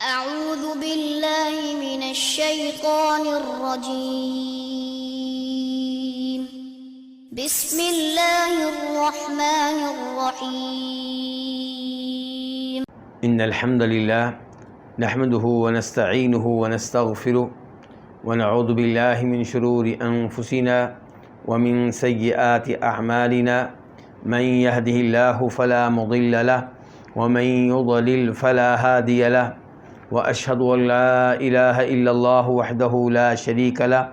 أعوذ بالله من الشيطان الرجيم بسم الله الرحمن الرحيم إن الحمد لله نحمده ونستعينه ونستغفره ونعوذ بالله من شرور أنفسنا ومن سيئات أعمالنا من يهده الله فلا مضل له ومن يضلل فلا هادي له وأشهد أن لا إله إلا الله وحده لا شريك له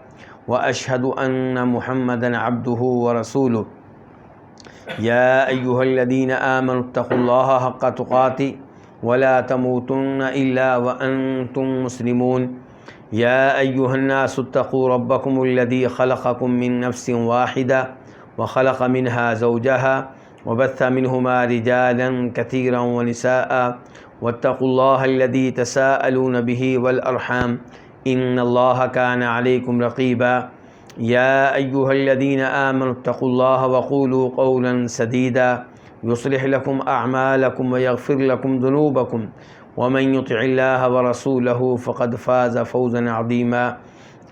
وأشهد أن محمدا عبده ورسوله يا أيها الذين آمنوا اتقوا الله حق تقاته ولا تموتن إلا وأنتم مسلمون يا أيها الناس اتقوا ربكم الذي خلقكم من نفس واحدة وخلق منها زوجها وبث منهما رجالا كثيرا ونساء واتقوا الله الذي تساءلون به والأرحام إن الله كان عليكم رقيبا يا أيها الذين آمنوا اتقوا الله وقولوا قولا سديدا يصلح لكم أعمالكم ويغفر لكم ذنوبكم ومن يطع الله ورسوله فقد فاز فوزا عظيما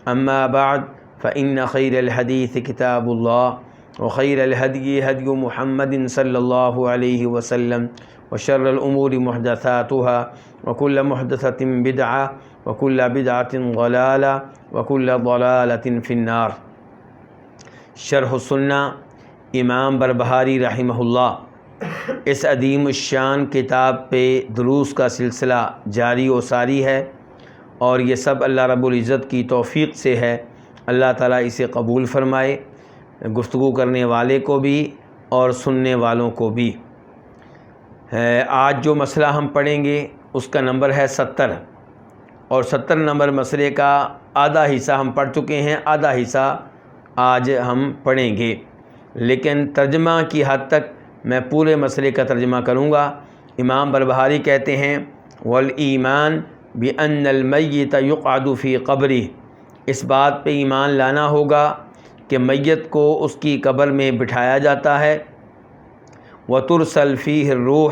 أما بعد فإن خير الحديث كتاب الله وخير الهدي هدي محمد صلى الله عليه وسلم وشر الأمور محدثاتها وكل محدثة بدعة وكل بدعة ضلالة وكل ضلالة في النار۔ شرح السنہ امام بربہاری رحمہ اللہ اس عظیم الشان کتاب پہ دروس کا سلسلہ جاری و ساری ہے، اور یہ سب اللہ رب العزت کی توفیق سے ہے۔ اللہ تعالیٰ اسے قبول فرمائے، گفتگو کرنے والے کو بھی اور سننے والوں کو بھی۔ آج جو مسئلہ ہم پڑھیں گے اس کا نمبر ہے 70، اور 70 نمبر مسئلے کا آدھا حصہ ہم پڑھ چکے ہیں، آدھا حصہ آج ہم پڑھیں گے، لیکن ترجمہ کی حد تک میں پورے مسئلے کا ترجمہ کروں گا۔ امام بربہاری کہتے ہیں والایمان بأن المیت یقعد فی قبرہ، اس بات پہ ایمان لانا ہوگا کہ میت کو اس کی قبر میں بٹھایا جاتا ہے، وترسل فیہ الروح،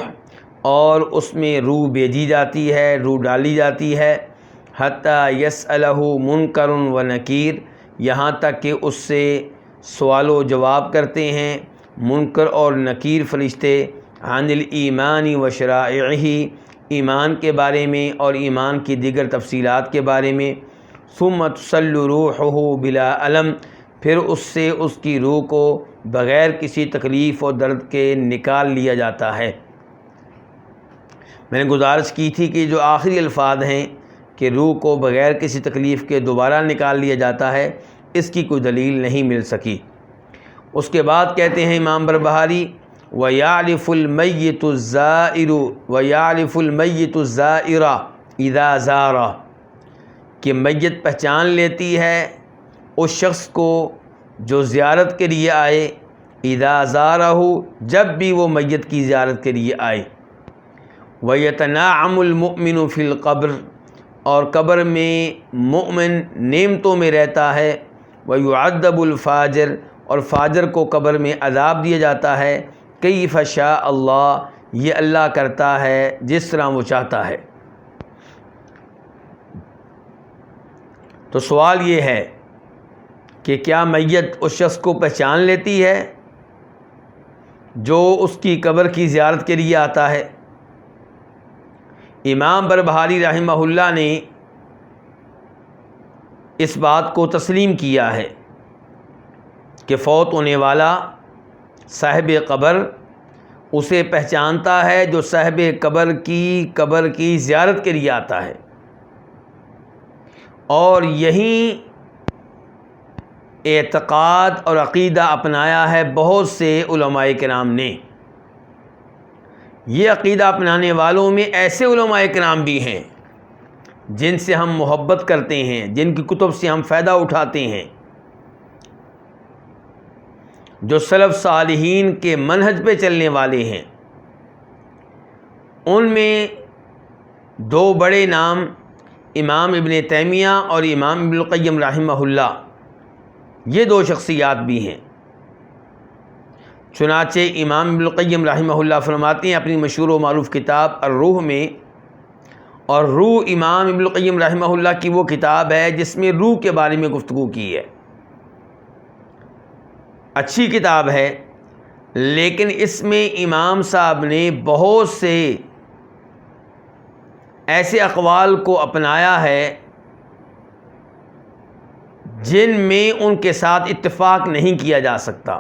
اور اس میں روح بھیجی جاتی ہے، روح ڈالی جاتی ہے، حتی یسألہ منکر و نکیر، یہاں تک کہ اس سے سوال و جواب کرتے ہیں منکر اور نکیر فرشتے، عن الایمان و شرائعہ، ایمان کے بارے میں اور ایمان کی دیگر تفصیلات کے بارے میں، ثم تسل روحہ بلا الم، پھر اس سے اس کی روح کو بغیر کسی تکلیف و درد کے نکال لیا جاتا ہے۔ میں نے گزارش کی تھی کہ جو آخری الفاظ ہیں کہ روح کو بغیر کسی تکلیف کے دوبارہ نکال لیا جاتا ہے، اس کی کوئی دلیل نہیں مل سکی۔ اس کے بعد کہتے ہیں امام بربہاری وَيَعْرِفُ الْمَيِّتُ الزَّائِرَ اِذَا زَارَ، کہ میت پہچان لیتی ہے اس شخص کو جو زیارت کے لیے آئے، اذا زارہ، جب بھی وہ میت کی زیارت کے لیے آئے، وَيَتَنَاعَمُ الْمُؤْمِنُ فِي الْقَبْرِ، اور قبر میں مؤمن نعمتوں میں رہتا ہے، وَيُعَذَّبُ الْفَاجِرُ، اور فاجر کو قبر میں عذاب دیا جاتا ہے، کیف شاء اللہ، یہ اللہ کرتا ہے جس طرح وہ چاہتا ہے۔ تو سوال یہ ہے کہ کیا میت اس شخص کو پہچان لیتی ہے جو اس کی قبر کی زیارت کے لیے آتا ہے؟ امام بربہاری رحمہ اللہ نے اس بات کو تسلیم کیا ہے کہ فوت ہونے والا صاحب قبر اسے پہچانتا ہے جو صاحب قبر کی زیارت کے لیے آتا ہے، اور یہی اعتقاد اور عقیدہ اپنایا ہے بہت سے علماء کرام نے۔ یہ عقیدہ اپنانے والوں میں ایسے علماء کرام بھی ہیں جن سے ہم محبت کرتے ہیں، جن کی کتب سے ہم فائدہ اٹھاتے ہیں، جو سلف صالحین کے منہج پہ چلنے والے ہیں۔ ان میں دو بڑے نام امام ابن تیمیہ اور امام ابن القیم رحمہ اللہ، یہ دو شخصیات بھی ہیں۔ چنانچہ امام ابن القیم رحمہ اللہ فرماتے ہیں اپنی مشہور و معروف کتاب الروح میں، اور روح امام ابن القیم رحمہ اللہ کی وہ کتاب ہے جس میں روح کے بارے میں گفتگو کی ہے. اچھی کتاب ہے، لیکن اس میں امام صاحب نے بہت سے ایسے اقوال کو اپنایا ہے جن میں ان کے ساتھ اتفاق نہیں کیا جا سکتا.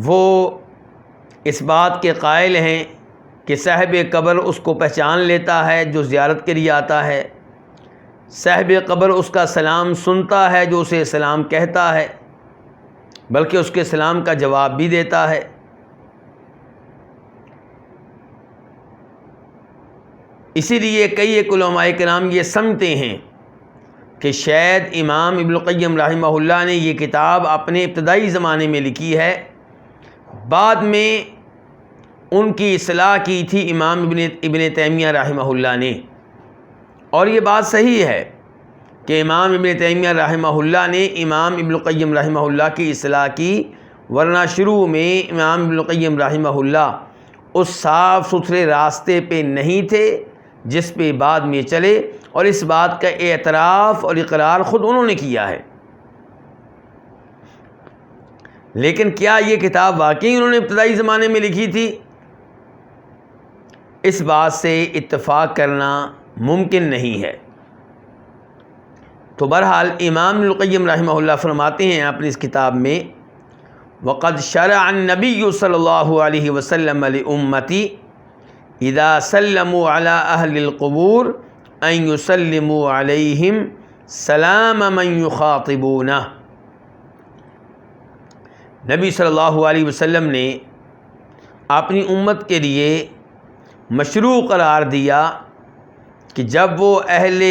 وہ اس بات کے قائل ہیں کہ صاحب قبر اس کو پہچان لیتا ہے جو زیارت کے لیے آتا ہے، صاحب قبر اس کا سلام سنتا ہے جو اسے سلام کہتا ہے، بلکہ اس کے سلام کا جواب بھی دیتا ہے. اسی لیے کئی ایک علماء کرام یہ سمجھتے ہیں کہ شاید امام ابن القیم رحمہ اللہ نے یہ کتاب اپنے ابتدائی زمانے میں لکھی ہے، بعد میں ان کی اصلاح کی تھی امام ابن تیمیہ رحمہ اللہ نے. اور یہ بات صحیح ہے کہ امام ابن تیمیہ رحمہ اللہ نے امام ابن القیم رحمہ اللہ کی اصلاح کی، ورنہ شروع میں امام ابن القیم رحمہ اللہ اس صاف ستھرے راستے پہ نہیں تھے جس پہ بعد میں چلے، اور اس بات کا اعتراف اور اقرار خود انہوں نے کیا ہے. لیکن کیا یہ کتاب واقعی انہوں نے ابتدائی زمانے میں لکھی تھی؟ اس بات سے اتفاق کرنا ممکن نہیں ہے. تو بہرحال امام ابن القیم رحمہ اللہ فرماتے ہیں اپنی اس کتاب میں، وَقَدْ شَرَعَ النَّبِيُّ صلی اللہ علیہ وسلم لِأُمَّتِي اذا سلموا على اہل القبور ان يسلموا علیہم سلام من یخاطبونہ. نبی صلی اللہ علیہ وسلم نے اپنی امت کے لیے مشروع قرار دیا کہ جب وہ اہل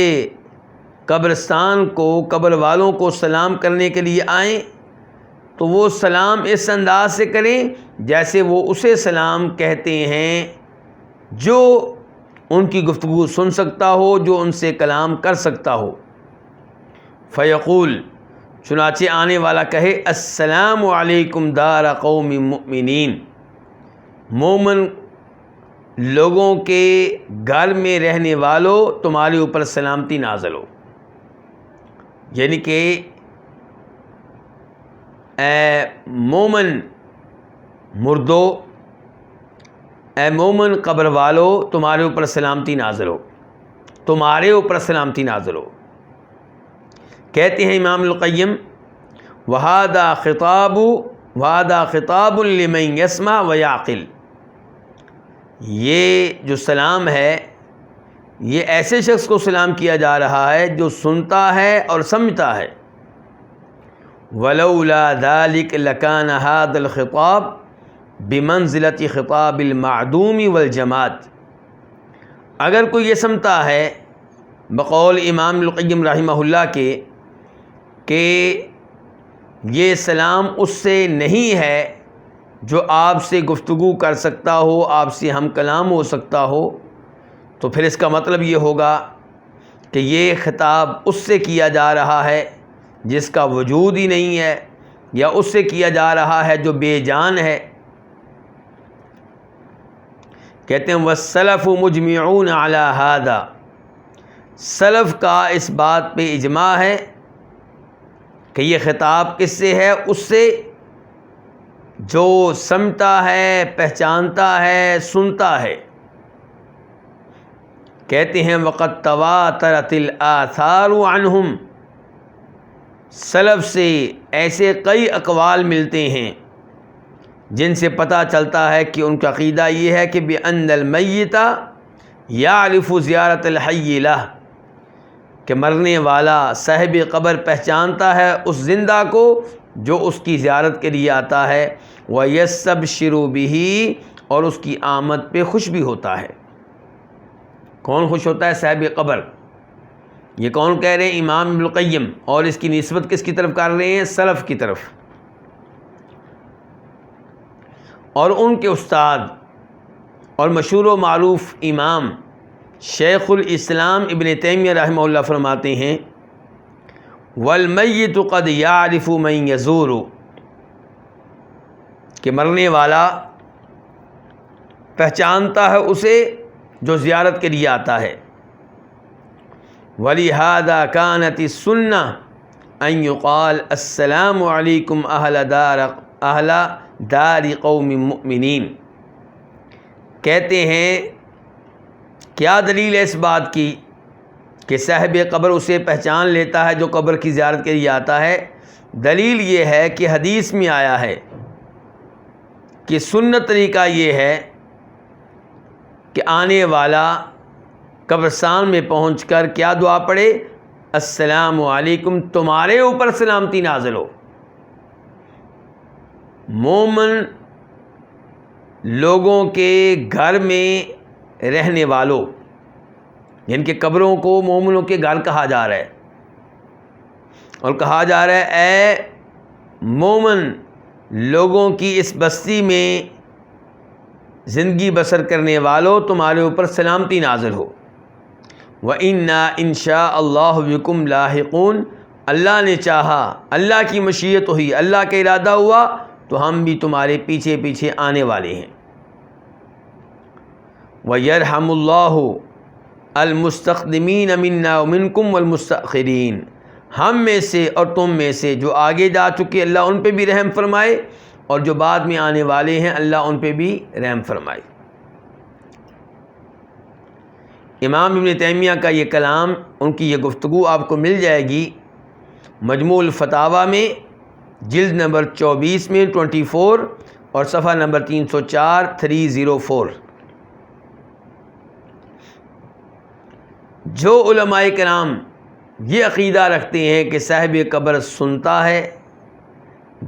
قبرستان کو، قبر والوں کو سلام کرنے کے لیے آئیں تو وہ سلام اس انداز سے کریں جیسے وہ اسے سلام کہتے ہیں جو ان کی گفتگو سن سکتا ہو، جو ان سے کلام کر سکتا ہو. فیقول، چنانچہ آنے والا کہے، السلام علیکم دار قوم مؤمنین، مومن لوگوں کے گھر میں رہنے والوں تمہارے اوپر سلامتی نازل ہو. یعنی کہ اے مومن مردو، اے مومن قبر والو، تمہارے اوپر سلامتی نازل ہو، تمہارے اوپر سلامتی نازل ہو. کہتے ہیں امام القیم، وَهَذَا خِطَابٌ لِمَنْ يَسْمَعُ وَيَعْقِلُ. یہ جو سلام ہے یہ ایسے شخص کو سلام کیا جا رہا ہے جو سنتا ہے اور سمجھتا ہے. وَلَوْلَا ذَلِكَ لَكَانَ هَذَا الْخِطَابُ بِمَنْزِلَةِ خِطَابِ الْمَعْدُومِ وَالْجَمَادِ. اگر کوئی یہ سمجھتا ہے بقول امام القیم رحمہ اللہ کے کہ یہ سلام اس سے نہیں ہے جو آپ سے گفتگو کر سکتا ہو، آپ سے ہم کلام ہو سکتا ہو، تو پھر اس کا مطلب یہ ہوگا کہ یہ خطاب اس سے کیا جا رہا ہے جس کا وجود ہی نہیں ہے، یا اس سے کیا جا رہا ہے جو بے جان ہے. کہتے ہیں والسلف مجمعون علی ھذا، سلف کا اس بات پہ اجماع ہے کہ یہ خطاب کس سے ہے؟ اس سے جو سمجھتا ہے، پہچانتا ہے، سنتا ہے. کہتے ہیں وقد تواترت الآثار عنہم، سلف سے ایسے کئی اقوال ملتے ہیں جن سے پتہ چلتا ہے کہ ان کا عقیدہ یہ ہے کہ بأن المیت یعرف زیارت الحی لہ، کہ مرنے والا صاحب قبر پہچانتا ہے اس زندہ کو جو اس کی زیارت کے لیے آتا ہے، وَيَسْتَبْشِرُ بِهِ، اور اس کی آمد پہ خوش بھی ہوتا ہے. کون خوش ہوتا ہے؟ صاحب قبر. یہ کون کہہ رہے ہیں؟ امام ابن القیم. اور اس کی نسبت کس کی طرف کر رہے ہیں؟ سلف کی طرف. اور ان کے استاد اور مشہور و معروف امام شیخ الاسلام ابن تیمیہ رحمہ اللہ فرماتے ہیں والمیت قد یعرف من یزور، کہ مرنے والا پہچانتا ہے اسے جو زیارت کے لیے آتا ہے. وَلِهَذَا كَانَتِ السُّنَّةُ أَن يُقَالَ السَّلَامُ عَلَيْكُمْ أَهْلَ دَارِ قَوْمٍ مُؤْمِنِينَ. کہتے ہیں کیا دلیل ہے اس بات کی کہ صاحب قبر اسے پہچان لیتا ہے جو قبر کی زیارت کے لیے آتا ہے؟ دلیل یہ ہے کہ حدیث میں آیا ہے کہ سنت طریقہ یہ ہے کہ آنے والا قبرستان میں پہنچ کر کیا دعا پڑھے؟ السلام علیکم، تمہارے اوپر سلامتی نازل ہو. مومن لوگوں کے گھر میں رہنے والوں، جن کے قبروں کو مومنوں کے گھر کہا جا رہا ہے، اور کہا جا رہا ہے اے مومن لوگوں کی اس بستی میں زندگی بسر کرنے والوں، تمہارے اوپر سلامتی نازل ہو. وَإِنَّا إِن شَاءَ اللَّهُ بِكُمْ لَاحِقُونَ. اللہ نے چاہا، اللہ کی مشیت ہوئی، اللہ کا ارادہ ہوا تو ہم بھی تمہارے پیچھے پیچھے آنے والے ہیں. وَيَرْحَمُ اللَّهُ الْمُسْتَقْدِمِينَ مِنَّا وَمِنْكُمْ وَالْمُسْتَأْخِرِينَ. ہم میں سے اور تم میں سے جو آگے جا چکے اللہ ان پہ بھی رحم فرمائے، اور جو بعد میں آنے والے ہیں اللہ ان پہ بھی رحم فرمائے. امام ابن تیمیہ کا یہ کلام، ان کی یہ گفتگو آپ کو مل جائے گی مجموع الفتاویٰ میں، جلد نمبر 24 میں 24 اور صفحہ نمبر 304 304. جو علماء کرام یہ عقیدہ رکھتے ہیں کہ صاحب قبر سنتا ہے،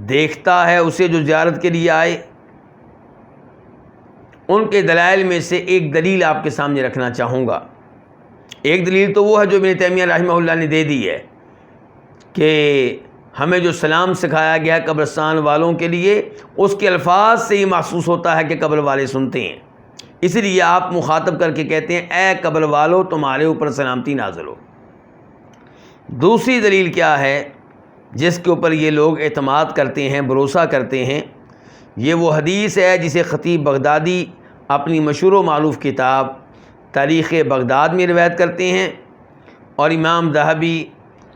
دیکھتا ہے اسے جو زیارت کے لیے آئے، ان کے دلائل میں سے ایک دلیل آپ کے سامنے رکھنا چاہوں گا. ایک دلیل تو وہ ہے جو ابن تیمیہ رحمہ اللہ نے دے دی ہے کہ ہمیں جو سلام سکھایا گیا ہے قبرستان والوں کے لیے، اس کے الفاظ سے یہ محسوس ہوتا ہے کہ قبر والے سنتے ہیں، اس لیے آپ مخاطب کر کے کہتے ہیں اے قبر والو تمہارے اوپر سلامتی نازل ہو. دوسری دلیل کیا ہے جس کے اوپر یہ لوگ اعتماد کرتے ہیں، بھروسہ کرتے ہیں؟ یہ وہ حدیث ہے جسے خطیب بغدادی اپنی مشہور و معروف کتاب تاریخ بغداد میں روایت کرتے ہیں، اور امام ذہبی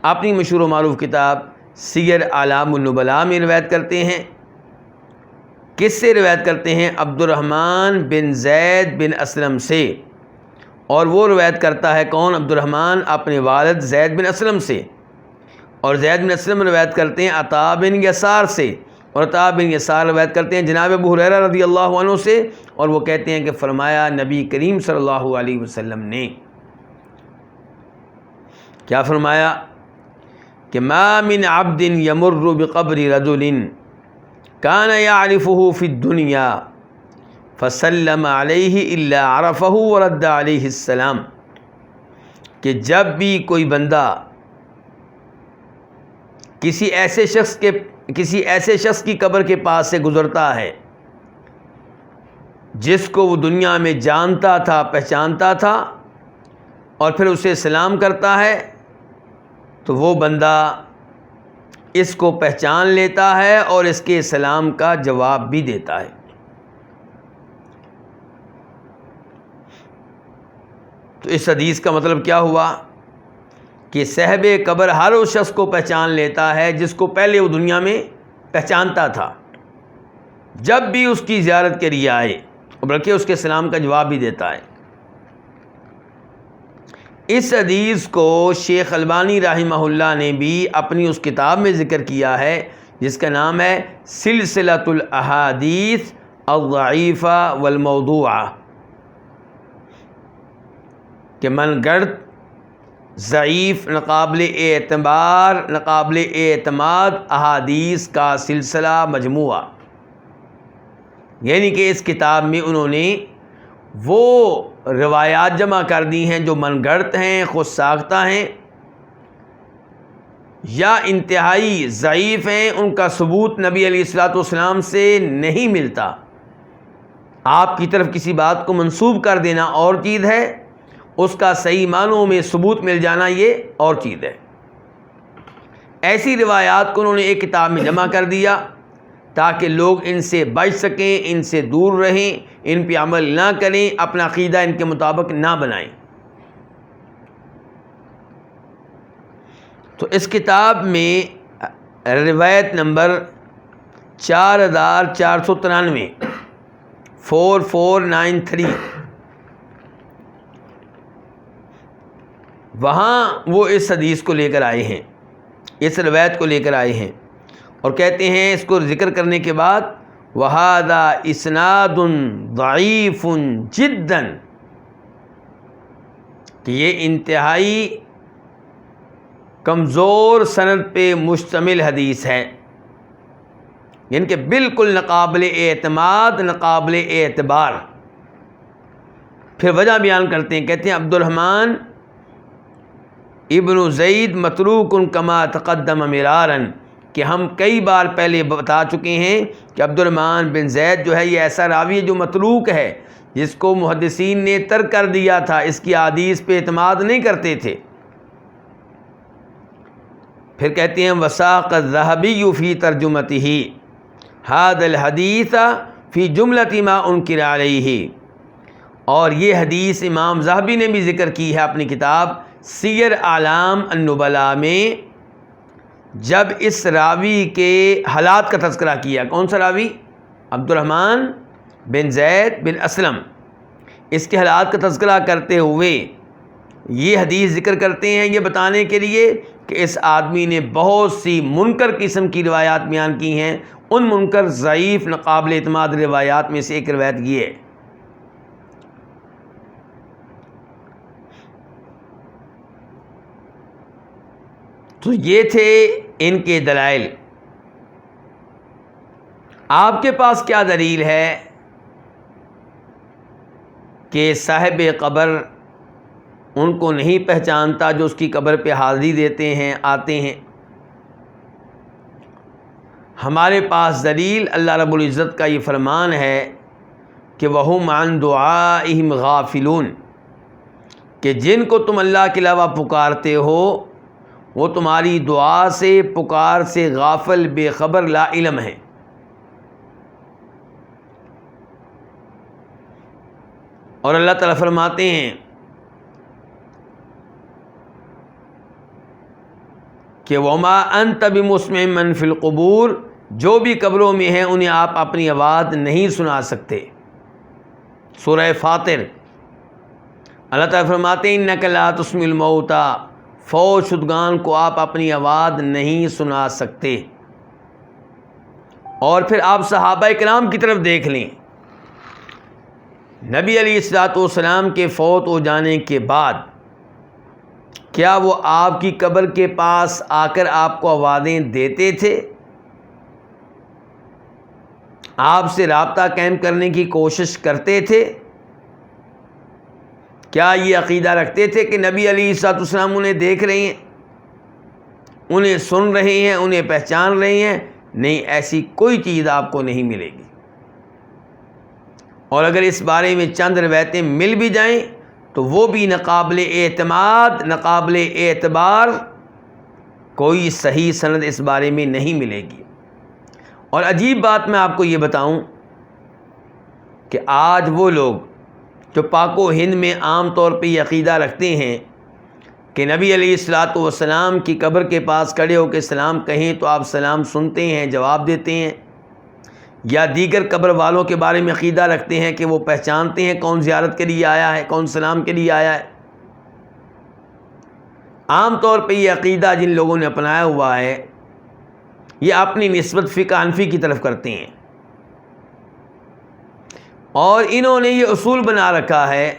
اپنی مشہور و معروف کتاب سیر اعلام النبلاء میں روایت کرتے ہیں. کس سے روایت کرتے ہیں؟ عبد الرحمن بن زید بن اسلم سے. اور وہ روایت کرتا ہے کون؟ عبد الرحمن اپنے والد زید بن اسلم سے، اور زید بن اسلم روایت کرتے ہیں عطا بن یسار سے، اور عطا بن یسار روایت کرتے ہیں جناب ابو ہریرہ رضی اللہ عنہ سے، اور وہ کہتے ہیں کہ فرمایا نبی کریم صلی اللہ علیہ وسلم نے کیا فرمایا کہ ما من عبد یمر بقبر رجل کان یعرفہ فی الدنیا فسلم علیہ الا عرفہ ورد علیہ السلام. کہ جب بھی کوئی بندہ کسی ایسے شخص کی قبر کے پاس سے گزرتا ہے جس کو وہ دنیا میں جانتا تھا، پہچانتا تھا، اور پھر اسے سلام کرتا ہے، تو وہ بندہ اس کو پہچان لیتا ہے اور اس کے سلام کا جواب بھی دیتا ہے. تو اس حدیث کا مطلب کیا ہوا کہ صاحب قبر ہر اس شخص کو پہچان لیتا ہے جس کو پہلے وہ دنیا میں پہچانتا تھا، جب بھی اس کی زیارت کے لیے آئے، بلکہ اس کے سلام کا جواب بھی دیتا ہے. اس حدیث کو شیخ البانی رحمہ اللہ نے بھی اپنی اس کتاب میں ذکر کیا ہے جس کا نام ہے سلسلۃ الاحادیث الضعیفہ والموضوعہ، کہ من گرد ضعیف، ناقابل اعتبار، ناقابل اعتماد احادیث کا سلسلہ مجموعہ. یعنی کہ اس کتاب میں انہوں نے وہ روایات جمع کر دی ہیں جو من گڑت ہیں، خود ساختہ ہیں، یا انتہائی ضعیف ہیں، ان کا ثبوت نبی علیہ الصلوۃ والسلام سے نہیں ملتا. آپ کی طرف کسی بات کو منسوب کر دینا اور چیز ہے، اس کا صحیح معنوں میں ثبوت مل جانا یہ اور چیز ہے. ایسی روایات کو انہوں نے ایک کتاب میں جمع کر دیا تاکہ لوگ ان سے بچ سکیں، ان سے دور رہیں، ان پہ عمل نہ کریں، اپنا عقیدہ ان کے مطابق نہ بنائیں۔ تو اس کتاب میں روایت نمبر 4493 4493 وہاں وہ اس حدیث کو لے کر آئے ہیں، اس روایت کو لے کر آئے ہیں، اور کہتے ہیں اس کو ذکر کرنے کے بعد وَهَذَا إِسْنَادٌ ضَعِيفٌ جِدًّا، کہ یہ انتہائی کمزور سند پہ مشتمل حدیث ہے، یعنی کہ بالکل ناقابل اعتماد، ناقابل اعتبار۔ پھر وجہ بیان کرتے ہیں، کہتے ہیں عبد الرحمن ابن زید متروک کما تقدم مرارا، کہ ہم کئی بار پہلے بتا چکے ہیں کہ عبد الرحمن بن زید جو ہے یہ ایسا راوی ہے جو متروک ہے، جس کو محدثین نے ترک کر دیا تھا، اس کی احادیث پہ اعتماد نہیں کرتے تھے۔ پھر کہتے ہیں وساق الذهبی فی ترجمتہ ھذا الحدیث فی جملۃ ما انکر علیہ، اور یہ حدیث امام ذہبی نے بھی ذکر کی ہے اپنی کتاب سیر اعلام النبلاء میں، جب اس راوی کے حالات کا تذکرہ کیا۔ کون سا راوی؟ عبد الرحمن بن زید بن اسلم، اس کے حالات کا تذکرہ کرتے ہوئے یہ حدیث ذکر کرتے ہیں، یہ بتانے کے لیے کہ اس آدمی نے بہت سی منکر قسم کی روایات بیان کی ہیں، ان منکر ضعیف ناقابل اعتماد روایات میں سے ایک روایت یہ ہے۔ تو یہ تھے ان کے دلائل۔ آپ کے پاس کیا دلیل ہے کہ صاحب قبر ان کو نہیں پہچانتا جو اس کی قبر پہ حاضری دیتے ہیں، آتے ہیں؟ ہمارے پاس دلیل اللہ رب العزت کا یہ فرمان ہے کہ وَهُمْ عَنْ دُعَائِهِمْ غَافِلُونَ، کہ جن کو تم اللہ کے علاوہ پکارتے ہو وہ تمہاری دعا سے، پکار سے غافل، بے خبر، لا علم ہیں۔ اور اللہ تعالیٰ فرماتے ہیں کہ وما انت بمسمع من فی القبور، جو بھی قبروں میں ہیں انہیں آپ اپنی آواز نہیں سنا سکتے۔ سورہ فاطر، اللہ تعالیٰ فرماتے ہیں انک لا تسمع الموتى، فوت شدگان کو آپ اپنی آواز نہیں سنا سکتے۔ اور پھر آپ صحابہ کرام کی طرف دیکھ لیں، نبی علیہ الصلوۃ والسلام کے فوت ہو جانے کے بعد کیا وہ آپ کی قبر کے پاس آ کر آپ کو آوازیں دیتے تھے؟ آپ سے رابطہ قائم کرنے کی کوشش کرتے تھے؟ کیا یہ عقیدہ رکھتے تھے کہ نبی علیہ الصلوۃ والسلام انہیں دیکھ رہے ہیں، انہیں سن رہے ہیں، انہیں پہچان رہے ہیں؟ نہیں، ایسی کوئی چیز آپ کو نہیں ملے گی۔ اور اگر اس بارے میں چند روایتیں مل بھی جائیں تو وہ بھی ناقابل اعتماد، ناقابل اعتبار، کوئی صحیح سند اس بارے میں نہیں ملے گی۔ اور عجیب بات میں آپ کو یہ بتاؤں کہ آج وہ لوگ جو پاک و ہند میں عام طور پہ یہ عقیدہ رکھتے ہیں کہ نبی علیہ الصلوۃ والسلام کی قبر کے پاس کھڑے ہو کے سلام کہیں تو آپ سلام سنتے ہیں، جواب دیتے ہیں، یا دیگر قبر والوں کے بارے میں عقیدہ رکھتے ہیں کہ وہ پہچانتے ہیں کون زیارت کے لیے آیا ہے، کون سلام کے لیے آیا ہے۔ عام طور پہ یہ عقیدہ جن لوگوں نے اپنایا ہوا ہے یہ اپنی نسبت فقہ حنفی کی طرف کرتے ہیں، اور انہوں نے یہ اصول بنا رکھا ہے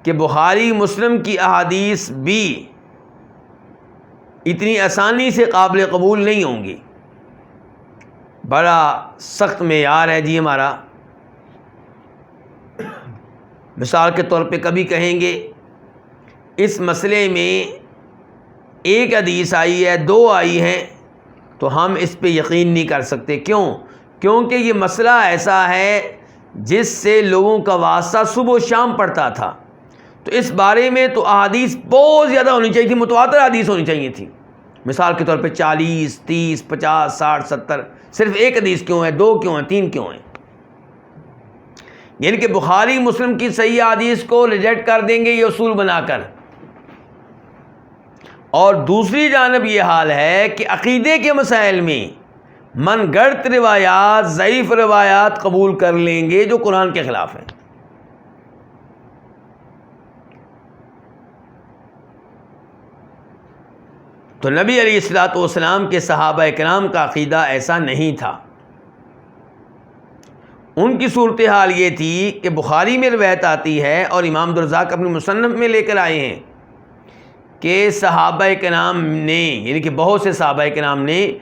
کہ بخاری مسلم کی احادیث بھی اتنی آسانی سے قابل قبول نہیں ہوں گی۔ بڑا سخت معیار ہے جی ہمارا۔ مثال کے طور پہ کبھی کہیں گے اس مسئلے میں ایک حدیث آئی ہے، دو آئی ہیں، تو ہم اس پہ یقین نہیں کر سکتے۔ کیوں؟ کیونکہ یہ مسئلہ ایسا ہے جس سے لوگوں کا واسطہ صبح و شام پڑتا تھا، تو اس بارے میں تو احادیث بہت زیادہ ہونی چاہیے تھی، متواتر حدیث ہونی چاہیے تھی، مثال کے طور پہ 40 30 50 60 70، صرف ایک حدیث کیوں ہے، 2 کیوں ہیں، 3 کیوں ہیں؟ یعنی کہ بخاری مسلم کی صحیح حدیث کو ریجیکٹ کر دیں گے یہ اصول بنا کر، اور دوسری جانب یہ حال ہے کہ عقیدے کے مسائل میں من گڑت روایات، ضعیف روایات قبول کر لیں گے جو قرآن کے خلاف ہیں۔ تو نبی علیہ الصلوۃ والسلام کے صحابہ کرام کا عقیدہ ایسا نہیں تھا۔ ان کی صورتحال یہ تھی کہ بخاری میں روایت آتی ہے اور امام عبدالرزاق اپنے مصنف میں لے کر آئے ہیں کہ صحابہ کرام نے، یعنی کہ بہت سے صحابہ کرام نے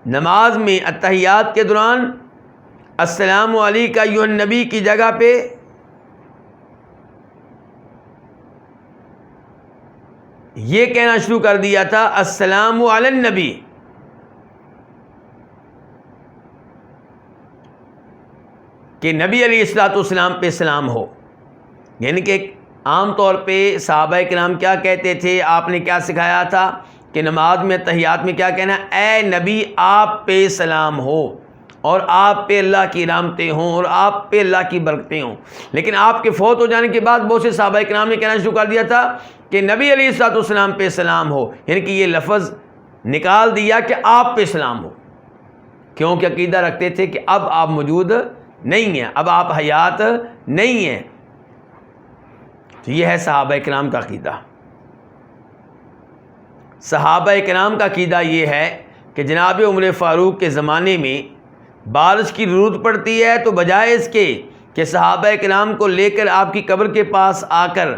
نماز میں اتحیات کے دوران السلام علیکہ ایھا النبی کی جگہ پہ یہ کہنا شروع کر دیا تھا السلام علی النبی، کہ نبی علیہ الصلوۃ والسلام پہ سلام ہو۔ یعنی کہ عام طور پہ صحابہ کرام کیا کہتے تھے، آپ نے کیا سکھایا تھا کہ نماز میں تحیات میں کیا کہنا، اے نبی آپ پہ سلام ہو، اور آپ پہ اللہ کی رحمتیں ہوں، اور آپ پہ اللہ کی برکتیں ہوں۔ لیکن آپ کے فوت ہو جانے کے بعد بہت سے صحابہ کرام نے کہنا شروع کر دیا تھا کہ نبی علیہ الصلوۃ والسلام پہ سلام ہو، یعنی کہ یہ لفظ نکال دیا کہ آپ پہ سلام ہو، کیونکہ عقیدہ رکھتے تھے کہ اب آپ موجود نہیں ہیں، اب آپ حیات نہیں ہیں۔ تو یہ ہے صحابہ کرام کا عقیدہ۔ صحابہ کرام کا عقیدہ یہ ہے کہ جناب عمر فاروق کے زمانے میں بارش کی ضرورت پڑتی ہے تو بجائے اس کے کہ صحابہ کرام کو لے کر آپ کی قبر کے پاس آ کر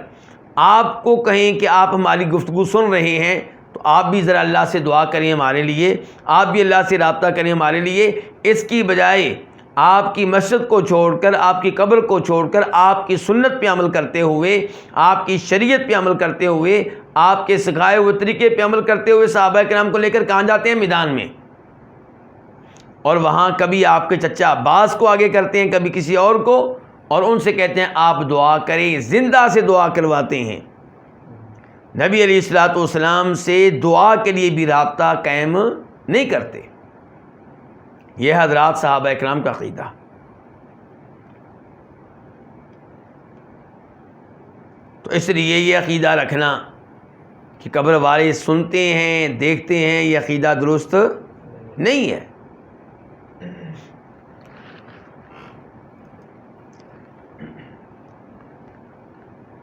آپ کو کہیں کہ آپ ہماری گفتگو سن رہے ہیں، تو آپ بھی ذرا اللہ سے دعا کریں ہمارے لیے، آپ بھی اللہ سے رابطہ کریں ہمارے لیے، اس کی بجائے آپ کی مسجد کو چھوڑ کر، آپ کی قبر کو چھوڑ کر، آپ کی سنت پہ عمل کرتے ہوئے، آپ کی شریعت پہ عمل کرتے ہوئے، آپ کے سکھائے ہوئے طریقے پہ عمل کرتے ہوئے صحابہ کرام کو لے کر کہاں جاتے ہیں؟ میدان میں، اور وہاں کبھی آپ کے چچا عباس کو آگے کرتے ہیں، کبھی کسی اور کو، اور ان سے کہتے ہیں آپ دعا کریں، زندہ سے دعا کرواتے ہیں۔ نبی علیہ الصلوۃ والسلام سے دعا کے لیے بھی رابطہ قائم نہیں کرتے۔ یہ حضرات صحابہ کرام کا عقیدہ۔ تو اس لیے یہ عقیدہ رکھنا کہ قبر والے سنتے ہیں، دیکھتے ہیں، یہ عقیدہ درست نہیں ہے۔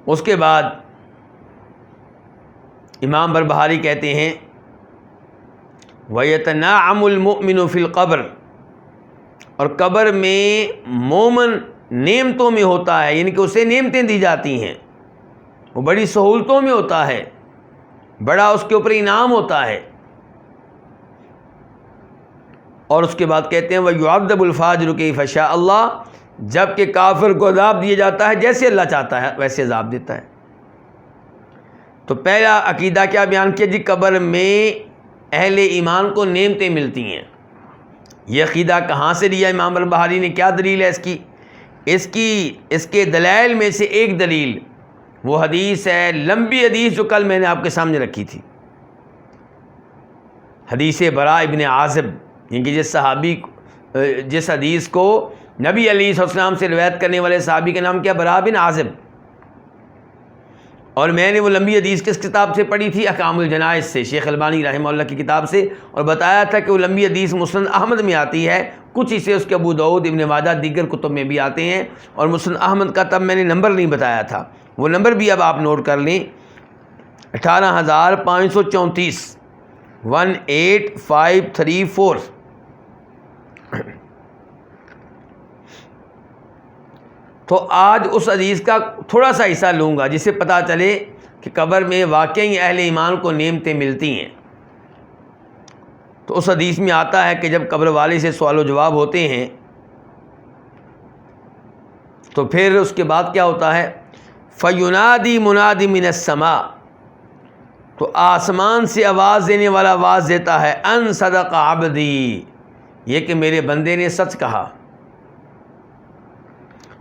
اس کے بعد امام بربہاری کہتے ہیں وَيَتَنَعَمُ الْمُؤْمِنُ فِي الْقَبْرِ، اور قبر میں مومن نعمتوں میں ہوتا ہے، یعنی کہ اسے نعمتیں دی جاتی ہیں، وہ بڑی سہولتوں میں ہوتا ہے، بڑا اس کے اوپر انعام ہوتا ہے۔ اور اس کے بعد کہتے ہیں وَيُعَذَّبُ الْفَاجِرُ كَيْفَ شَاءَ اللَّهُ، جب کہ کافر کو عذاب دیا جاتا ہے جیسے اللہ چاہتا ہے ویسے عذاب دیتا ہے۔ تو پہلا عقیدہ کیا بیان کیا جی؟ قبر میں اہل ایمان کو نعمتیں ملتی ہیں۔ یہ عقیدہ کہاں سے لیا امام البخاری نے؟ کیا دلیل ہے اس کی؟ اس کے دلائل میں سے ایک دلیل وہ حدیث ہے، لمبی حدیث جو کل میں نے آپ کے سامنے رکھی تھی، حدیث براء ابن عازب، یعنی کہ جس حدیث کو نبی علیہ السلام سے روایت کرنے والے صحابی کا نام کیا؟ براء بن عازب۔ اور میں نے وہ لمبی حدیث کس کتاب سے پڑھی تھی؟ احکام الجنائز سے، شیخ البانی رحمہ اللہ کی کتاب سے، اور بتایا تھا کہ وہ لمبی حدیث مسند احمد میں آتی ہے، کچھ اسے اس کے ابو داؤد، ابن ماجہ، دیگر کتب میں بھی آتے ہیں، اور مسند احمد کا تب میں نے نمبر نہیں بتایا تھا، وہ نمبر بھی اب آپ نوٹ کر لیں، 18534، 18534۔ تو آج اس حدیث کا تھوڑا سا حصہ لوں گا جس سے پتہ چلے کہ قبر میں واقعی اہل ایمان کو نعمتیں ملتی ہیں۔ تو اس حدیث میں آتا ہے کہ جب قبر والے سے سوال و جواب ہوتے ہیں تو پھر اس کے بعد کیا ہوتا ہے؟ فَيُنَادِي مُنَادٍ مِّنَ السَّمَاءِ، تو آسمان سے آواز دینے والا آواز دیتا ہے، ان صدق عبدی، یہ کہ میرے بندے نے سچ کہا،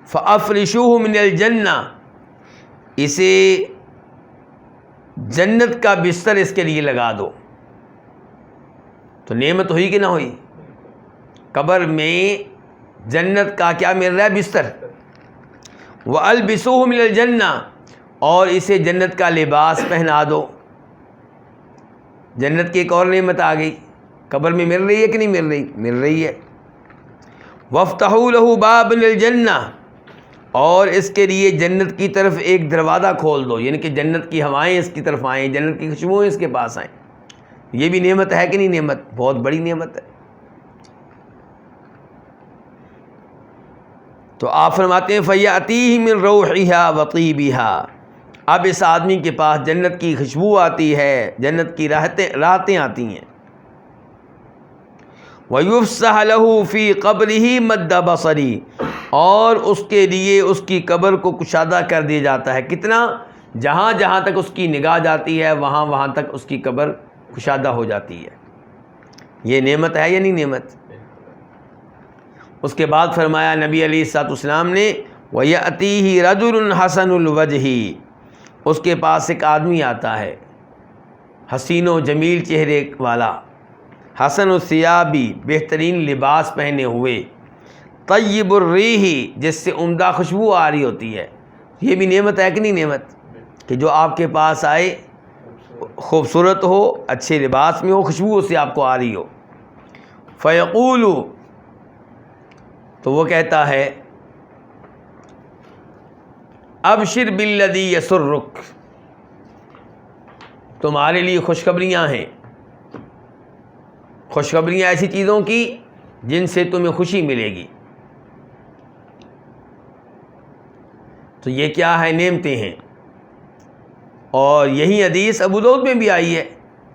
فَأَفْرِشُوهُ مِنَ الْجَنَّةِ، اسے جنت کا بستر اس کے لیے لگا دو۔ تو نعمت ہوئی کہ نہ ہوئی؟ قبر میں جنت کا کیا مل رہا ہے؟ بستر. وَأَلْبِسُوهُ مِنَ الْجَنَّةِ، اور اسے جنت کا لباس پہنا دو. جنت کی ایک اور نعمت آ گئی، قبر میں مل رہی ہے کہ نہیں مل رہی؟ مل رہی ہے. وَافْتَحُوا لَهُ بَابًا مِنَ الْجَنَّةِ، اور اس کے لیے جنت کی طرف ایک دروازہ کھول دو، یعنی کہ جنت کی ہوائیں اس کی طرف آئیں، جنت کی خوشبوئیں اس کے پاس آئیں. یہ بھی نعمت ہے کہ نہیں نعمت؟ بہت بڑی نعمت ہے. تو آپ فرماتے ہیں فَيَأْتِيهِ مِن رَوْحِهَا وَطِيبِهَا، اب اس آدمی کے پاس جنت کی خوشبو آتی ہے، جنت کی راحتیں آتی ہیں. وَيُفْسَحَ لَهُ فِي قَبْرِهِ مَدَّ بَصَرِهِ، اور اس کے لیے اس کی قبر کو کشادہ کر دیا جاتا ہے. کتنا؟ جہاں جہاں تک اس کی نگاہ جاتی ہے وہاں وہاں تک اس کی قبر کشادہ ہو جاتی ہے. یہ نعمت ہے یا نہیں نعمت؟ اس کے بعد فرمایا نبی علیہ الصلوۃ والسلام نے وَيَأْتِيهِ رَجُلٌ حَسَنُ الْوَجْهِ، اس کے پاس ایک آدمی آتا ہے حسین و جمیل چہرے والا، حسن الثیابی، بہترین لباس پہنے ہوئے، طیب الریح، جس سے عمدہ خوشبو آ رہی ہوتی ہے. یہ بھی نعمت ہے کہ نہیں نعمت؟ کہ جو آپ کے پاس آئے خوبصورت ہو، اچھے لباس میں ہو، خوشبو اس سے آپ کو آ رہی ہو. فیقول، تو وہ کہتا ہے ابشر بالذی یسرک، تمہارے لیے خوشخبریاں ہیں، خوشخبریاں ایسی چیزوں کی جن سے تمہیں خوشی ملے گی. تو یہ کیا ہے؟ نعمتیں ہیں. اور یہی حدیث ابو داؤد میں بھی آئی ہے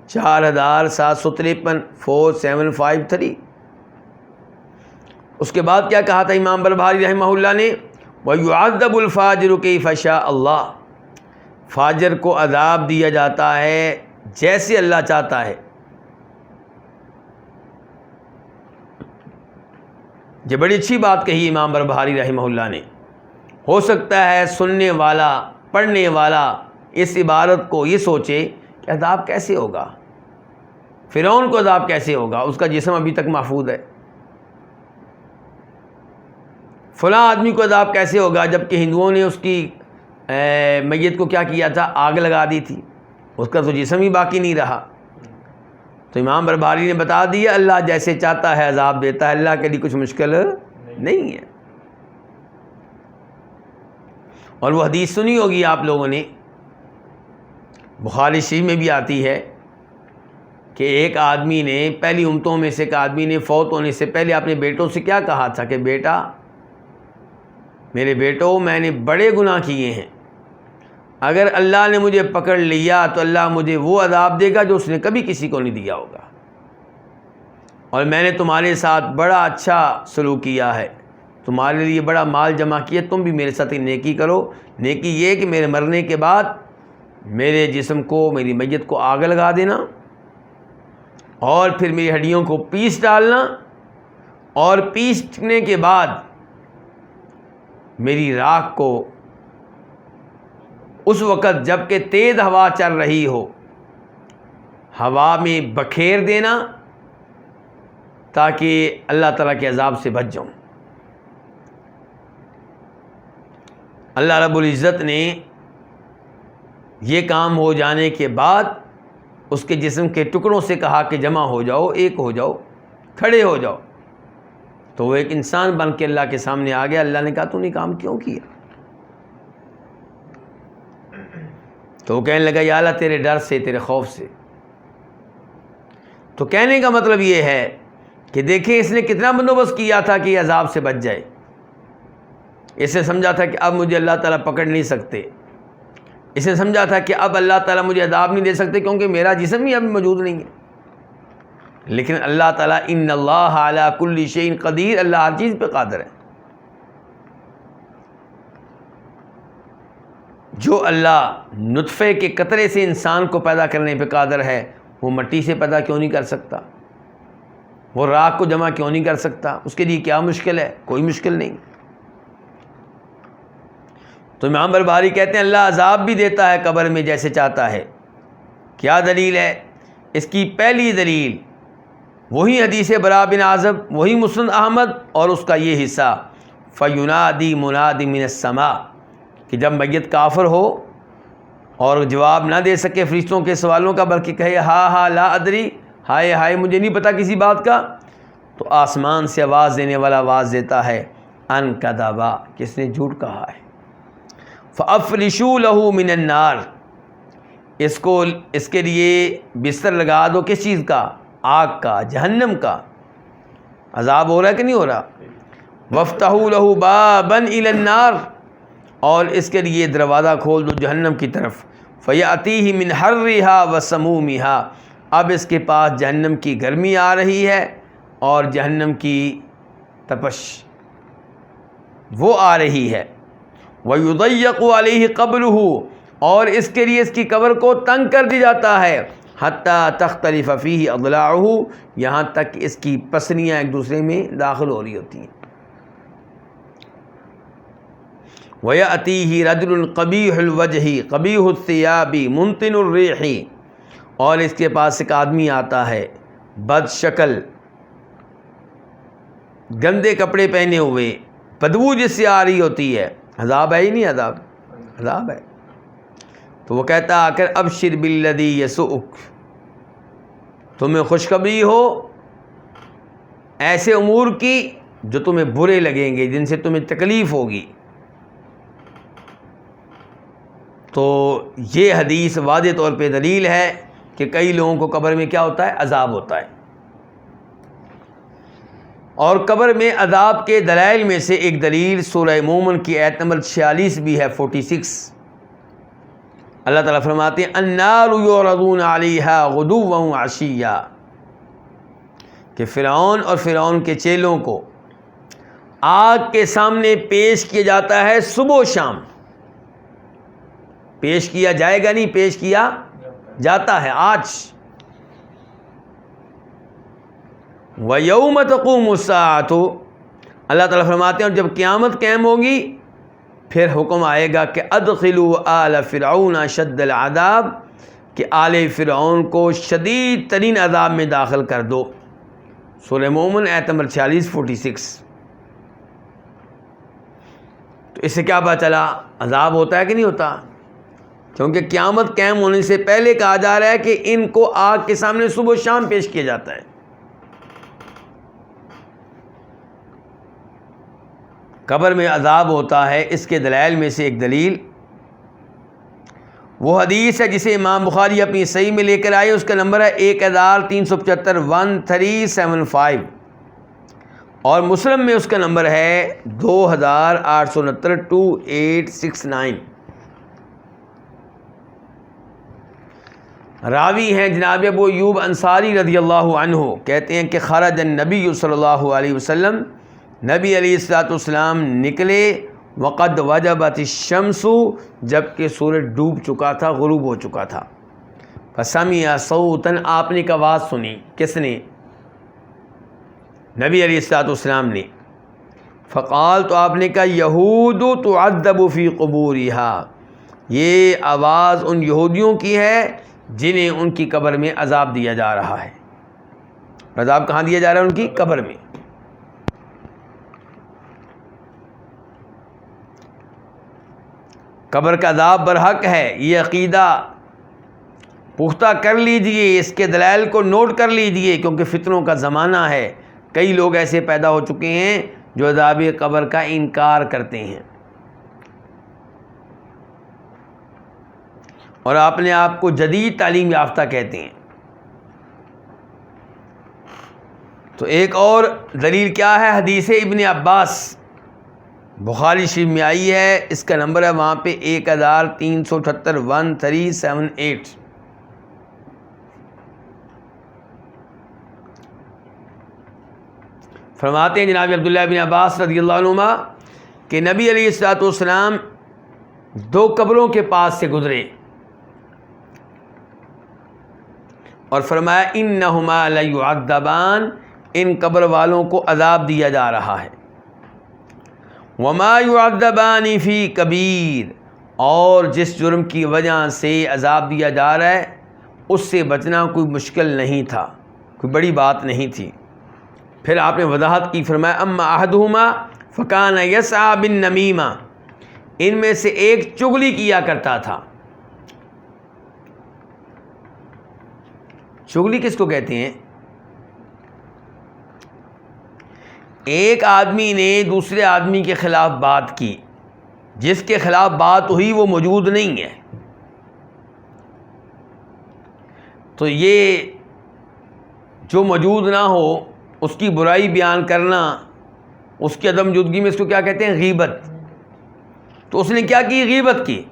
4753 4753. اس کے بعد کیا کہا تھا امام بربہاری رحمہ اللہ نے؟ وَيُعَذَّبُ الْفَاجِرُ كَيْفَ شَاءَ اللَّهُ، فاجر کو عذاب دیا جاتا ہے جیسے اللہ چاہتا ہے. یہ بڑی اچھی بات کہی امام بربہاری رحمہ اللہ نے. ہو سکتا ہے سننے والا، پڑھنے والا اس عبارت کو یہ سوچے کہ عذاب کیسے ہوگا، فرعون کو عذاب کیسے ہوگا، اس کا جسم ابھی تک محفوظ ہے. فلاں آدمی کو عذاب کیسے ہوگا، جبکہ ہندوؤں نے اس کی میت کو کیا کیا تھا؟ آگ لگا دی تھی، اس کا تو جسم ہی باقی نہیں رہا. تو امام بربہاری نے بتا دیا اللہ جیسے چاہتا ہے عذاب دیتا ہے، اللہ کے لیے کچھ مشکل نہیں ہے. اور وہ حدیث سنی ہوگی آپ لوگوں نے، بخاری شریف میں بھی آتی ہے کہ ایک آدمی نے، پہلی امتوں میں سے ایک آدمی نے فوت ہونے سے پہلے اپنے بیٹوں سے کیا کہا تھا کہ بیٹا، میرے بیٹو، میں نے بڑے گناہ کیے ہیں، اگر اللہ نے مجھے پکڑ لیا تو اللہ مجھے وہ عذاب دے گا جو اس نے کبھی کسی کو نہیں دیا ہوگا، اور میں نے تمہارے ساتھ بڑا اچھا سلوک کیا ہے، تمہارے لیے بڑا مال جمع کیا، تم بھی میرے ساتھ نیکی کرو. نیکی یہ کہ میرے مرنے کے بعد میرے جسم کو، میری میت کو آگ لگا دینا، اور پھر میری ہڈیوں کو پیس ڈالنا، اور پیسنے کے بعد میری راکھ کو اس وقت جب کہ تیز ہوا چل رہی ہو، ہوا میں بکھیر دینا تاکہ اللہ تعالیٰ کے عذاب سے بچ جاؤں. اللہ رب العزت نے یہ کام ہو جانے کے بعد اس کے جسم کے ٹکڑوں سے کہا کہ جمع ہو جاؤ، ایک ہو جاؤ، کھڑے ہو جاؤ. تو وہ ایک انسان بن کے اللہ کے سامنے آ گیا. اللہ نے کہا تو نے کام کیوں کیا؟ تو وہ کہنے لگا یا اللہ تیرے ڈر سے، تیرے خوف سے. تو کہنے کا مطلب یہ ہے کہ دیکھیں اس نے کتنا بندوبست کیا تھا کہ یہ عذاب سے بچ جائے. اس نے سمجھا تھا کہ اب مجھے اللہ تعالیٰ پکڑ نہیں سکتے، اس نے سمجھا تھا کہ اب اللہ تعالیٰ مجھے عذاب نہیں دے سکتے کیونکہ میرا جسم ہی اب موجود نہیں ہے. لیکن اللہ تعالیٰ ان اللہ علی کل شیء قدیر، اللہ ہر چیز پہ قادر ہے. جو اللہ نطفے کے قطرے سے انسان کو پیدا کرنے پہ قادر ہے، وہ مٹی سے پیدا کیوں نہیں کر سکتا؟ وہ راکھ کو جمع کیوں نہیں کر سکتا؟ اس کے لیے کیا مشکل ہے؟ کوئی مشکل نہیں. تو امام بربہاری کہتے ہیں اللہ عذاب بھی دیتا ہے قبر میں جیسے چاہتا ہے. کیا دلیل ہے؟ اس کی پہلی دلیل وہی حدیث برا بن عازب، وہی مسند احمد اور اس کا یہ حصہ، فَيُنَادِي مُنَادٍ مِّنَ السَّمَاءِ، کہ جب میت کافر ہو اور جواب نہ دے سکے فرشتوں کے سوالوں کا، بلکہ کہے ہا لا ادری، ہائے ہائے مجھے نہیں پتا کسی بات کا، تو آسمان سے آواز دینے والا آواز دیتا ہے ان کذبا، کس نے جھوٹ کہا ہے، فَأَفْرِشُوا لَهُ مِنَ النَّارِ، اس کے لیے بستر لگا دو، کس چیز کا؟ آگ کا، جہنم کا۔ عذاب ہو رہا ہے کہ نہیں ہو رہا؟ وَافْتَحُوا لَهُ بَابًا إِلَى النَّارِ، اور اس کے لیے دروازہ کھول دو جہنم کی طرف، فَيَأْتِيهِ مِنْ حَرِّهَا وَسَمُومِهَا، اب اس کے پاس جہنم کی گرمی آ رہی ہے اور جہنم کی تپش وہ آ رہی ہے، وَيُضَيَّقُ عَلَيْهِ قَبْرُهُ، اور اس کے لیے اس کی قبر کو تنگ کر دی جاتا ہے، حَتَّى تَخْتَلِفَ فِيهِ أَضْلَاعُهُ، یہاں تک کہ اس کی پسلیاں ایک دوسرے میں داخل ہو رہی ہوتی ہیں۔ وَيَأْتِيهِ رَجُلٌ قَبِيحُ الْوَجْهِ قَبِيحُ الثِّيَابِ مُنْتِنُ الرِّيحِ، اور اس کے پاس ایک آدمی آتا ہے بد شکل، گندے کپڑے پہنے ہوئے، بدبو جس سے آ رہی ہوتی ہے۔ عذاب ہے ہی نہیں، عذاب ہے۔ تو وہ کہتا آ کر ابشر بالذی یسؤک، تمہیں خوشخبری ہو ایسے امور کی جو تمہیں برے لگیں گے، جن سے تمہیں تکلیف ہوگی۔ تو یہ حدیث واضح طور پہ دلیل ہے کہ کئی لوگوں کو قبر میں کیا ہوتا ہے؟ عذاب ہوتا ہے۔ اور قبر میں عذاب کے دلائل میں سے ایک دلیل سورہ مومن کی آیت نمبر 46 بھی ہے، 46۔ اللہ تعالیٰ فرماتے ہیں النار یعرضون علیہا غدوا وعشیا، کہ فرعون اور فرعون کے چیلوں کو آگ کے سامنے پیش کیا جاتا ہے صبح و شام۔ پیش کیا جائے گا نہیں، پیش کیا جاتا ہے آج۔ وَيَوْمَ تَقُومُ السَّاعَةُ، اللہ تعالیٰ فرماتے ہیں اور جب قیامت قائم ہوگی پھر حکم آئے گا کہ ادخلوا آل فرعون اشد العذاب، کہ آل فرعون کو شدید ترین عذاب میں داخل کر دو۔ سورہ مومن آیت نمبر 46 46۔ تو اس سے کیا پتہ چلا؟ عذاب ہوتا ہے کہ نہیں ہوتا؟ کیونکہ قیامت قائم ہونے سے پہلے کہا جا رہا ہے کہ ان کو آگ کے سامنے صبح و شام پیش کیا جاتا ہے۔ قبر میں عذاب ہوتا ہے، اس کے دلائل میں سے ایک دلیل وہ حدیث ہے جسے امام بخاری اپنی صحیح میں لے کر آئے، اس کا نمبر ہے 1375 1375، اور مسلم میں اس کا نمبر ہے 2869 2869۔ راوی ہیں جناب ابو ایوب انصاری رضی اللہ عنہ، کہتے ہیں کہ خرج النبی صلی اللہ علیہ وسلم، نبی علیہ الصلوۃ والسلام نکلے، وقد وجبت الشمس، جبکہ سورج ڈوب چکا تھا، غروب ہو چکا تھا۔ فسمع صوتا، آپ نے ایک آواز سنی، کس نے؟ نبی علیہ الصلوۃ والسلام نے۔ فقال، تو آپ نے کہا یہود تعذب فی قبورها، یہ آواز ان یہودیوں کی ہے جنہیں ان کی قبر میں عذاب دیا جا رہا ہے۔ عذاب کہاں دیا جا رہا ہے؟ ان کی قبر میں۔ قبر کا عذاب برحق ہے، یہ عقیدہ پختہ کر لیجئے، اس کے دلائل کو نوٹ کر لیجئے، کیونکہ فتنوں کا زمانہ ہے۔ کئی لوگ ایسے پیدا ہو چکے ہیں جو عذاب قبر کا انکار کرتے ہیں، اور اپنے آپ کو جدید تعلیم یافتہ کہتے ہیں۔ تو ایک اور دلیل کیا ہے؟ حدیث ابن عباس، بخاری شریف میں آئی ہے، اس کا نمبر ہے وہاں پہ 1378 1378۔ فرماتے ہیں جناب عبداللہ بن عباس رضی اللہ عنہما کہ نبی علیہ الصلوۃ والسلام دو قبروں کے پاس سے گزرے اور فرمایا انہما لیعذبان، ان قبر والوں کو عذاب دیا جا رہا ہے۔ وما یعذبان فی کبیر، اور جس جرم کی وجہ سے عذاب دیا جا رہا ہے اس سے بچنا کوئی مشکل نہیں تھا۔ کوئی بڑی بات نہیں تھی. پھر آپ نے وضاحت کی، فرمایا اما احدہما فکان یسعی بالنمیمہ، ان میں سے ایک چغلی کیا کرتا تھا. چغلی کس کو کہتے ہیں؟ ایک آدمی نے دوسرے آدمی کے خلاف بات کی، جس کے خلاف بات ہوئی وہ موجود نہیں ہے، تو یہ جو موجود نہ ہو اس کی برائی بیان کرنا، اس کی عدم موجودگی میں اس کو کیا کہتے ہیں؟ غیبت. تو اس نے کیا کی؟ غیبت کی.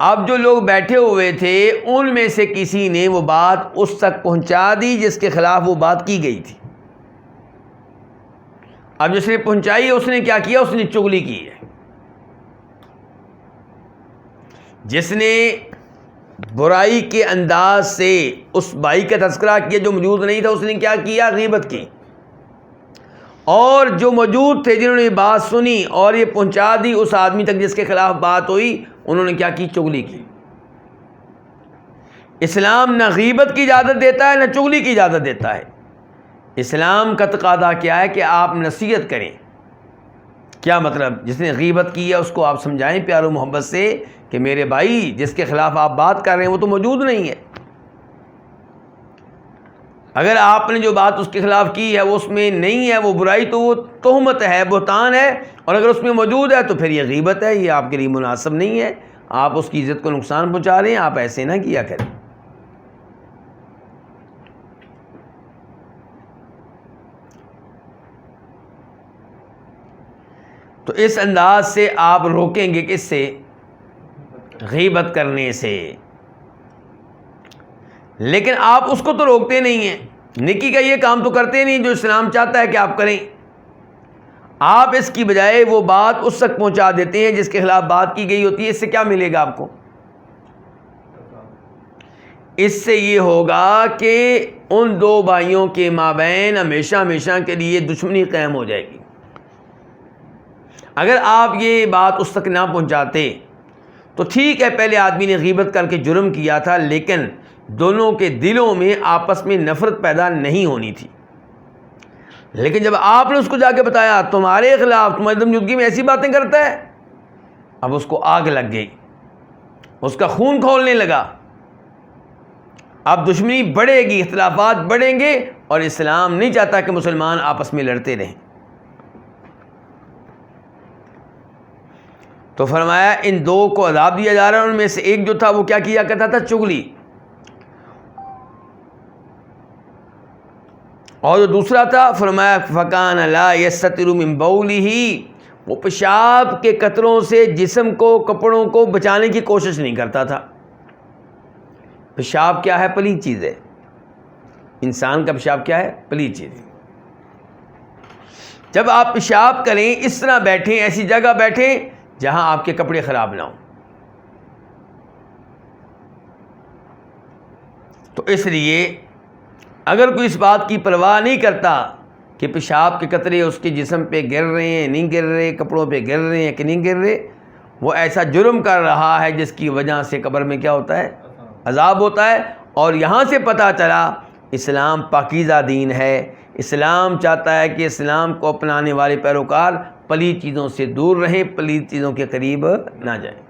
اب جو لوگ بیٹھے ہوئے تھے ان میں سے کسی نے وہ بات اس تک پہنچا دی جس کے خلاف وہ بات کی گئی تھی. اب جس نے پہنچائی اس نے کیا کیا؟ اس نے چغلی کی ہے. جس نے برائی کے انداز سے اس بھائی کا تذکرہ کیا جو موجود نہیں تھا، اس نے کیا کیا؟ غیبت کی. اور جو موجود تھے جنہوں نے یہ بات سنی اور یہ پہنچا دی اس آدمی تک جس کے خلاف بات ہوئی، انہوں نے کیا کی؟ چغلی کی. اسلام نہ غیبت کی اجازت دیتا ہے نہ چغلی کی اجازت دیتا ہے. اسلام کا تقاضا کیا ہے کہ آپ نصیحت کریں. کیا مطلب؟ جس نے غیبت کی ہے اس کو آپ سمجھائیں پیار و محبت سے کہ میرے بھائی جس کے خلاف آپ بات کر رہے ہیں وہ تو موجود نہیں ہے. اگر آپ نے جو بات اس کے خلاف کی ہے وہ اس میں نہیں ہے، وہ برائی، تو وہ تہمت ہے، بہتان ہے. اور اگر اس میں موجود ہے تو پھر یہ غیبت ہے، یہ آپ کے لیے مناسب نہیں ہے، آپ اس کی عزت کو نقصان پہنچا رہے ہیں. آپ ایسے نہ کیا کریں. تو اس انداز سے آپ روکیں گے، کس سے؟ غیبت کرنے سے. لیکن آپ اس کو تو روکتے نہیں ہیں، نیکی کا یہ کام تو کرتے نہیں جو اسلام چاہتا ہے کہ آپ کریں. آپ اس کی بجائے وہ بات اس تک پہنچا دیتے ہیں جس کے خلاف بات کی گئی ہوتی ہے. اس سے کیا ملے گا آپ کو؟ اس سے یہ ہوگا کہ ان دو بھائیوں کے مابین ہمیشہ ہمیشہ کے لیے دشمنی قائم ہو جائے گی. اگر آپ یہ بات اس تک نہ پہنچاتے تو ٹھیک ہے، پہلے آدمی نے غیبت کر کے جرم کیا تھا، لیکن دونوں کے دلوں میں آپس میں نفرت پیدا نہیں ہونی تھی. لیکن جب آپ نے اس کو جا کے بتایا تمہارے خلاف، تمہاری موجودگی میں ایسی باتیں کرتا ہے، اب اس کو آگ لگ گئی، اس کا خون کھولنے لگا. اب دشمنی بڑھے گی، اختلافات بڑھیں گے، اور اسلام نہیں چاہتا کہ مسلمان آپس میں لڑتے رہیں. تو فرمایا ان دو کو عذاب دیا جا رہا ہے. ان میں سے ایک جو تھا وہ کیا کیا کرتا تھا؟ چغلی. اور جو دوسرا تھا فرمایا فکان لا یستتر من بولہ، وہ پیشاب کے قطروں سے جسم کو، کپڑوں کو بچانے کی کوشش نہیں کرتا تھا. پیشاب کیا ہے؟ پلید چیز ہے. انسان کا پیشاب کیا ہے؟ پلید چیز. جب آپ پیشاب کریں اس طرح بیٹھیں، ایسی جگہ بیٹھیں جہاں آپ کے کپڑے خراب نہ ہوں. تو اس لیے اگر کوئی اس بات کی پرواہ نہیں کرتا کہ پیشاب کے قطرے اس کے جسم پہ گر رہے ہیں نہیں گر رہے، کپڑوں پہ گر رہے ہیں کہ نہیں گر رہے، وہ ایسا جرم کر رہا ہے جس کی وجہ سے قبر میں کیا ہوتا ہے؟ عذاب ہوتا ہے. اور یہاں سے پتہ چلا اسلام پاکیزہ دین ہے. اسلام چاہتا ہے کہ اسلام کو اپنانے والے پیروکار پلید چیزوں سے دور رہیں، پلید چیزوں کے قریب نہ جائیں.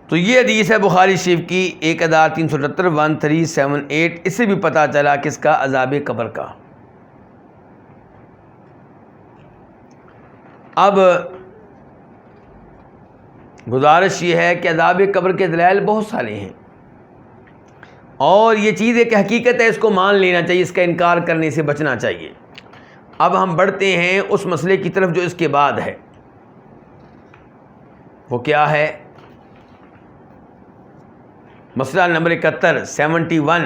تو یہ حدیث ہے بخاری شریف کی 1378 1378. اس سے بھی پتہ چلا کس کا؟ عذاب قبر کا. اب گزارش یہ ہے کہ عذاب قبر کے دلائل بہت سارے ہیں، اور یہ چیز ایک حقیقت ہے، اس کو مان لینا چاہیے، اس کا انکار کرنے سے بچنا چاہیے. اب ہم بڑھتے ہیں اس مسئلے کی طرف جو اس کے بعد ہے. وہ کیا ہے؟ مسئلہ نمبر 71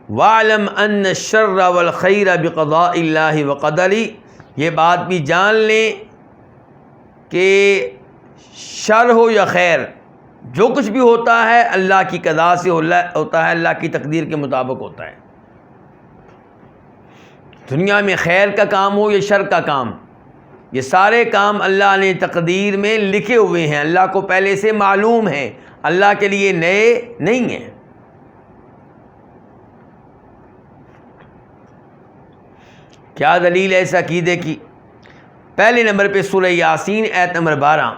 وَاعْلَمْ أَنَّ الشَّرَّ وَالْخَيْرَ بِقَضَاءِ اللَّهِ وَقَدَرِهِ. یہ بات بھی جان لیں کہ شر ہو یا خیر، جو کچھ بھی ہوتا ہے اللہ کی قضاء سے ہوتا ہے، اللہ کی تقدیر کے مطابق ہوتا ہے. دنیا میں خیر کا کام ہو یا شر کا کام، یہ سارے کام اللہ نے تقدیر میں لکھے ہوئے ہیں، اللہ کو پہلے سے معلوم ہے، اللہ کے لیے نئے نہیں ہیں۔ کیا دلیل ہے اس عقیدے کی؟ پہلے نمبر پہ سورہ یاسین آیت نمبر 12،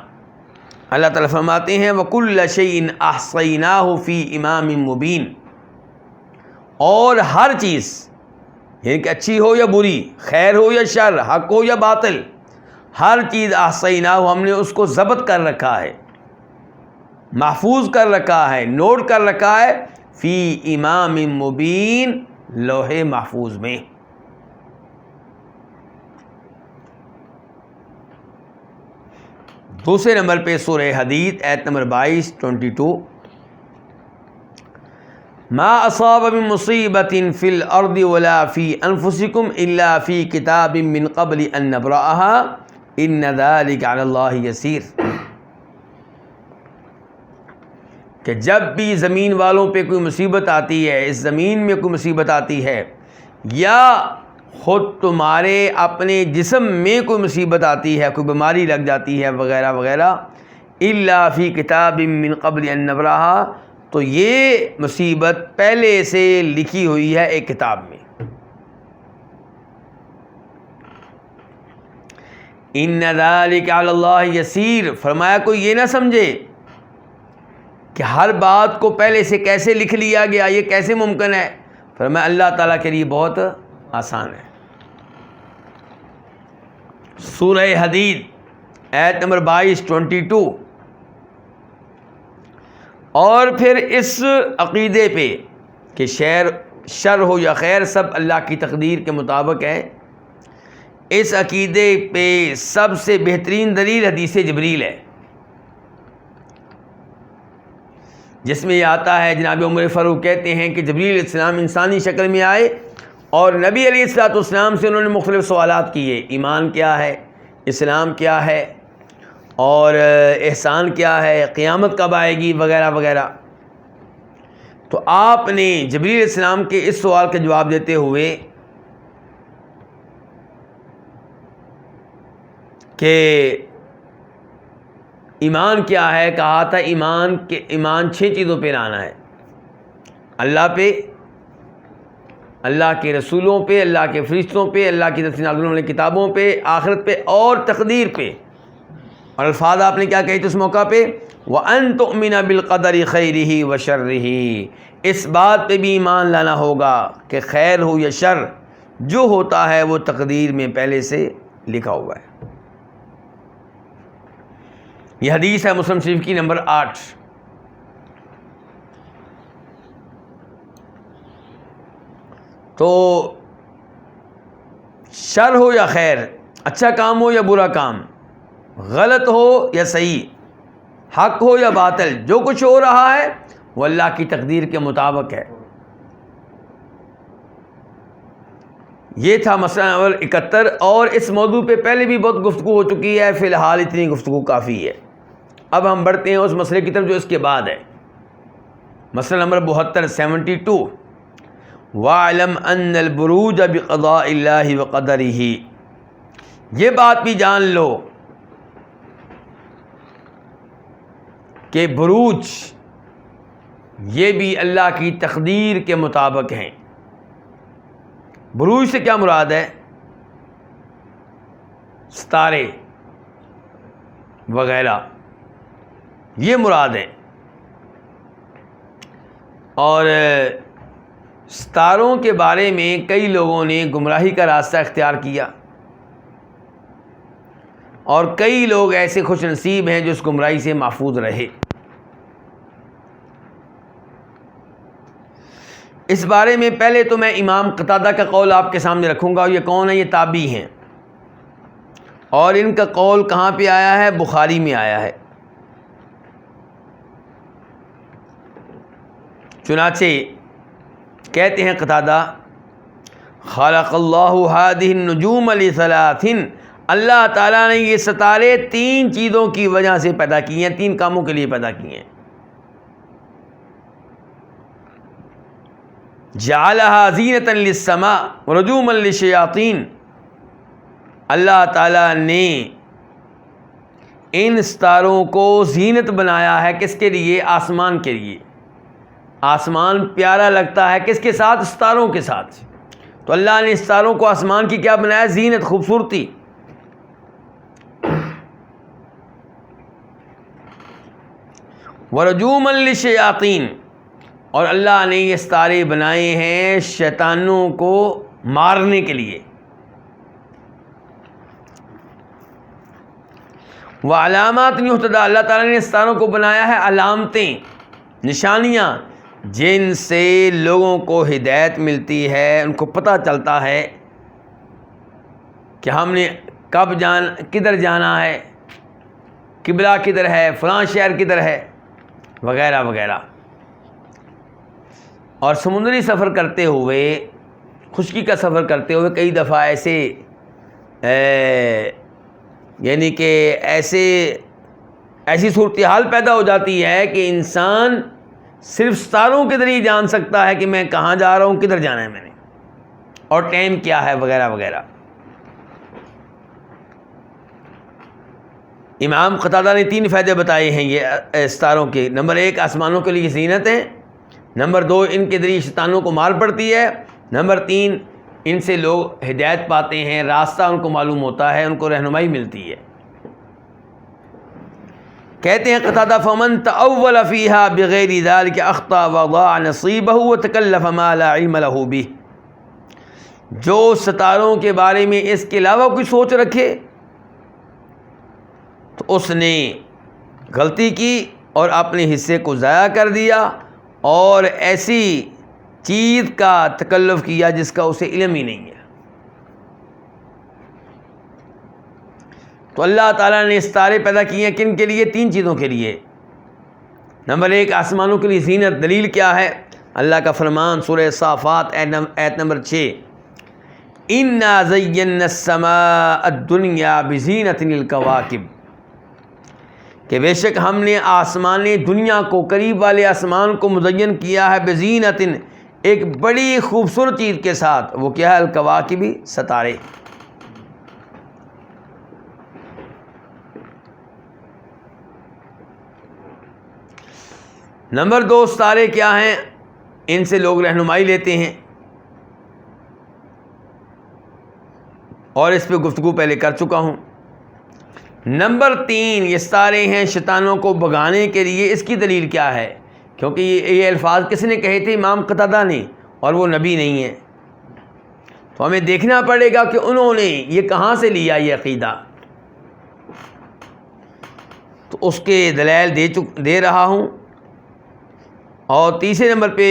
اللہ تعالیٰ فرماتے ہیں وَكُلَّ شَيْءٍ أَحْصَيْنَاهُ فِي إِمَامٍ مُبِينٍ، اور ہر چیز، یعنی کہ اچھی ہو یا بری، خیر ہو یا شر، حق ہو یا باطل، ہر چیز احصیناہ، ہم نے اس کو ضبط کر رکھا ہے، محفوظ کر رکھا ہے، نوٹ کر رکھا ہے، فی امام مبین، لوح محفوظ میں۔ دوسرے نمبر پہ سورہ حدید آیت نمبر 22 ما اصاب من مصیبت فی الارض ولا فی انفسکم الا فی کتاب من قبل ان نبرأها ان ذلک علی اللہ یسیر، کہ جب بھی زمین والوں پہ کوئی مصیبت آتی ہے، اس زمین میں کوئی مصیبت آتی ہے، یا خود تمہارے اپنے جسم میں کوئی مصیبت آتی ہے، کوئی بیماری لگ جاتی ہے وغیرہ وغیرہ، الا فی کتاب من قبل ان نبرأها، تو یہ مصیبت پہلے سے لکھی ہوئی ہے ایک کتاب میں۔ ان ذلک علی اللہ یسیر، فرمایا کوئی یہ نہ سمجھے کہ ہر بات کو پہلے سے کیسے لکھ لیا گیا، یہ کیسے ممکن ہے؟ فرمایا اللہ تعالیٰ کے لیے بہت آسان ہے۔ سورہ حدید آیت نمبر 22 اور پھر اس عقیدے پہ کہ شر ہو یا خیر سب اللہ کی تقدیر کے مطابق ہے، اس عقیدے پہ سب سے بہترین دلیل حدیث جبریل ہے، جس میں یہ آتا ہے، جناب عمر فاروق کہتے ہیں کہ جبریل علیہ السلام انسانی شکل میں آئے اور نبی علیہ السلام سے انہوں نے مختلف سوالات کیے، ایمان کیا ہے، اسلام کیا ہے، اور احسان کیا ہے، قیامت کب آئے گی وغیرہ وغیرہ۔ تو آپ نے جبریل علیہ السلام کے اس سوال کا جواب دیتے ہوئے کہ ایمان کیا ہے کہا تھا، ایمان 6 چیزوں پہ لانا ہے، اللہ پہ، اللہ کے رسولوں پہ، اللہ کے فرشتوں پہ، اللہ کی طرف سے نازل ہونے والی کتابوں پہ، آخرت پہ اور تقدیر پہ۔ اور الفاظ آپ نے کیا کہے تھے اس موقع پہ؟ وَأَن تُؤْمِنَ بِالْقَدَرِ خَيْرِهِ وَشَرِّهِ، اس بات پہ بھی ایمان لانا ہوگا کہ خیر ہو یا شر، جو ہوتا ہے وہ تقدیر میں پہلے سے لکھا ہوا ہے۔ یہ حدیث ہے مسلم شریف کی نمبر 8۔ تو شر ہو یا خیر، اچھا کام ہو یا برا کام، غلط ہو یا صحیح، حق ہو یا باطل، جو کچھ ہو رہا ہے وہ اللہ کی تقدیر کے مطابق ہے۔ یہ تھا مسئلہ نمبر 71، اور اس موضوع پہ پہلے بھی بہت گفتگو ہو چکی ہے، فی الحال اتنی گفتگو کافی ہے۔ اب ہم بڑھتے ہیں اس مسئلے کی طرف جو اس کے بعد ہے، مسئلہ نمبر 72 وَاعْلَمْ أَنَّ الْبُرُوجَ بِقَضَاءِ اللَّهِ وَقَدَرِهِ، یہ بات بھی جان لو کہ بروج یہ بھی اللہ کی تقدیر کے مطابق ہیں۔ بروج سے کیا مراد ہے؟ ستارے وغیرہ، یہ مراد ہے۔ اور ستاروں کے بارے میں کئی لوگوں نے گمراہی کا راستہ اختیار کیا، اور کئی لوگ ایسے خوش نصیب ہیں جو اس گمراہی سے محفوظ رہے۔ اس بارے میں پہلے تو میں امام قتادہ کا قول آپ کے سامنے رکھوں گا، اور یہ کون ہے؟ یہ تابعی ہیں، اور ان کا قول کہاں پہ آیا ہے؟ بخاری میں آیا ہے۔ چنانچہ کہتے ہیں قتادہ، خلق اللہ هذه النجوم لثلاث، اللہ تعالیٰ نے یہ ستارے 3 چیزوں کی وجہ سے پیدا کیے ہیں، 3 کاموں کے لیے پیدا کیے ہیں۔ جعلها زینة للسماء ورجوما للشیاطین، اللہ تعالیٰ نے ان ستاروں کو زینت بنایا ہے. کس کے لیے؟ آسمان کے لیے. آسمان پیارا لگتا ہے کس کے ساتھ؟ ستاروں کے ساتھ. تو اللہ نے ستاروں کو آسمان کی کیا بنایا؟ زینت، خوبصورتی. وَرُجُومًا لِلشَّيَاطِينِ، اور اللہ نے یہ ستارے بنائے ہیں شیطانوں کو مارنے کے لیے. وَعَلَامَاتٍ يُهْتَدَىٰ، اللہ تعالیٰ نے ستاروں کو بنایا ہے علامتیں، نشانیاں، جن سے لوگوں کو ہدایت ملتی ہے، ان کو پتہ چلتا ہے کہ ہم نے کب کدھر جانا ہے، قبلہ کدھر ہے، فلاں شہر کدھر ہے، وغیرہ وغیرہ. اور سمندری سفر کرتے ہوئے، خشکی کا سفر کرتے ہوئے کئی دفعہ یعنی کہ ایسی صورتحال پیدا ہو جاتی ہے کہ انسان صرف ستاروں کے ذریعے جان سکتا ہے کہ میں کہاں جا رہا ہوں، کدھر جانا ہے میں نے، اور ٹائم کیا ہے، وغیرہ وغیرہ. امام قتادہ نے 3 فائدے بتائے ہیں یہ ستاروں کے. نمبر 1، آسمانوں کے لیے زینت ہے. نمبر 2، ان کے ذریعے شیطانوں کو مار پڑتی ہے. نمبر 3، ان سے لوگ ہدایت پاتے ہیں، راستہ ان کو معلوم ہوتا ہے، ان کو رہنمائی ملتی ہے. کہتے ہیں قتادہ فمن تأول فيها بغیر ذلك اخطأ وضاع نصیبہ وتکلف ما لا علم له به، جو ستاروں کے بارے میں اس کے علاوہ کوئی سوچ رکھے تو اس نے غلطی کی اور اپنے حصے کو ضائع کر دیا، اور ایسی چیز کا تکلف کیا جس کا اسے علم ہی نہیں ہے. تو اللہ تعالیٰ نے ستارے پیدا کیے ہیں کن کے لیے؟ 3 چیزوں کے لیے. نمبر 1، آسمانوں کے لیے زینت. دلیل کیا ہے؟ اللہ کا فرمان سورہ صافات آیت نمبر 6، اِنَّا زَيَّنَّا السَّمَاءَ الدُّنْيَا بِزِينَةٍ الْكَوَاكِبِ، کہ بے شک ہم نے آسمان دنیا کو، قریب والے آسمان کو مزین کیا ہے بزینتن، ایک بڑی خوبصورت چیز کے ساتھ. وہ کیا ہے؟ الکواکب، ستارے. نمبر 2، ستارے کیا ہیں؟ ان سے لوگ رہنمائی لیتے ہیں، اور اس پہ گفتگو پہلے کر چکا ہوں. نمبر 3، یہ ستارے ہیں شیطانوں کو بھگانے کے لیے. اس کی دلیل کیا ہے؟ کیونکہ یہ الفاظ کس نے کہے تھے؟ امام قتادہ نے، اور وہ نبی نہیں ہیں. تو ہمیں دیکھنا پڑے گا کہ انہوں نے یہ کہاں سے لیا یہ عقیدہ. تو اس کے دلائل دے رہا ہوں. اور تیسرے نمبر پہ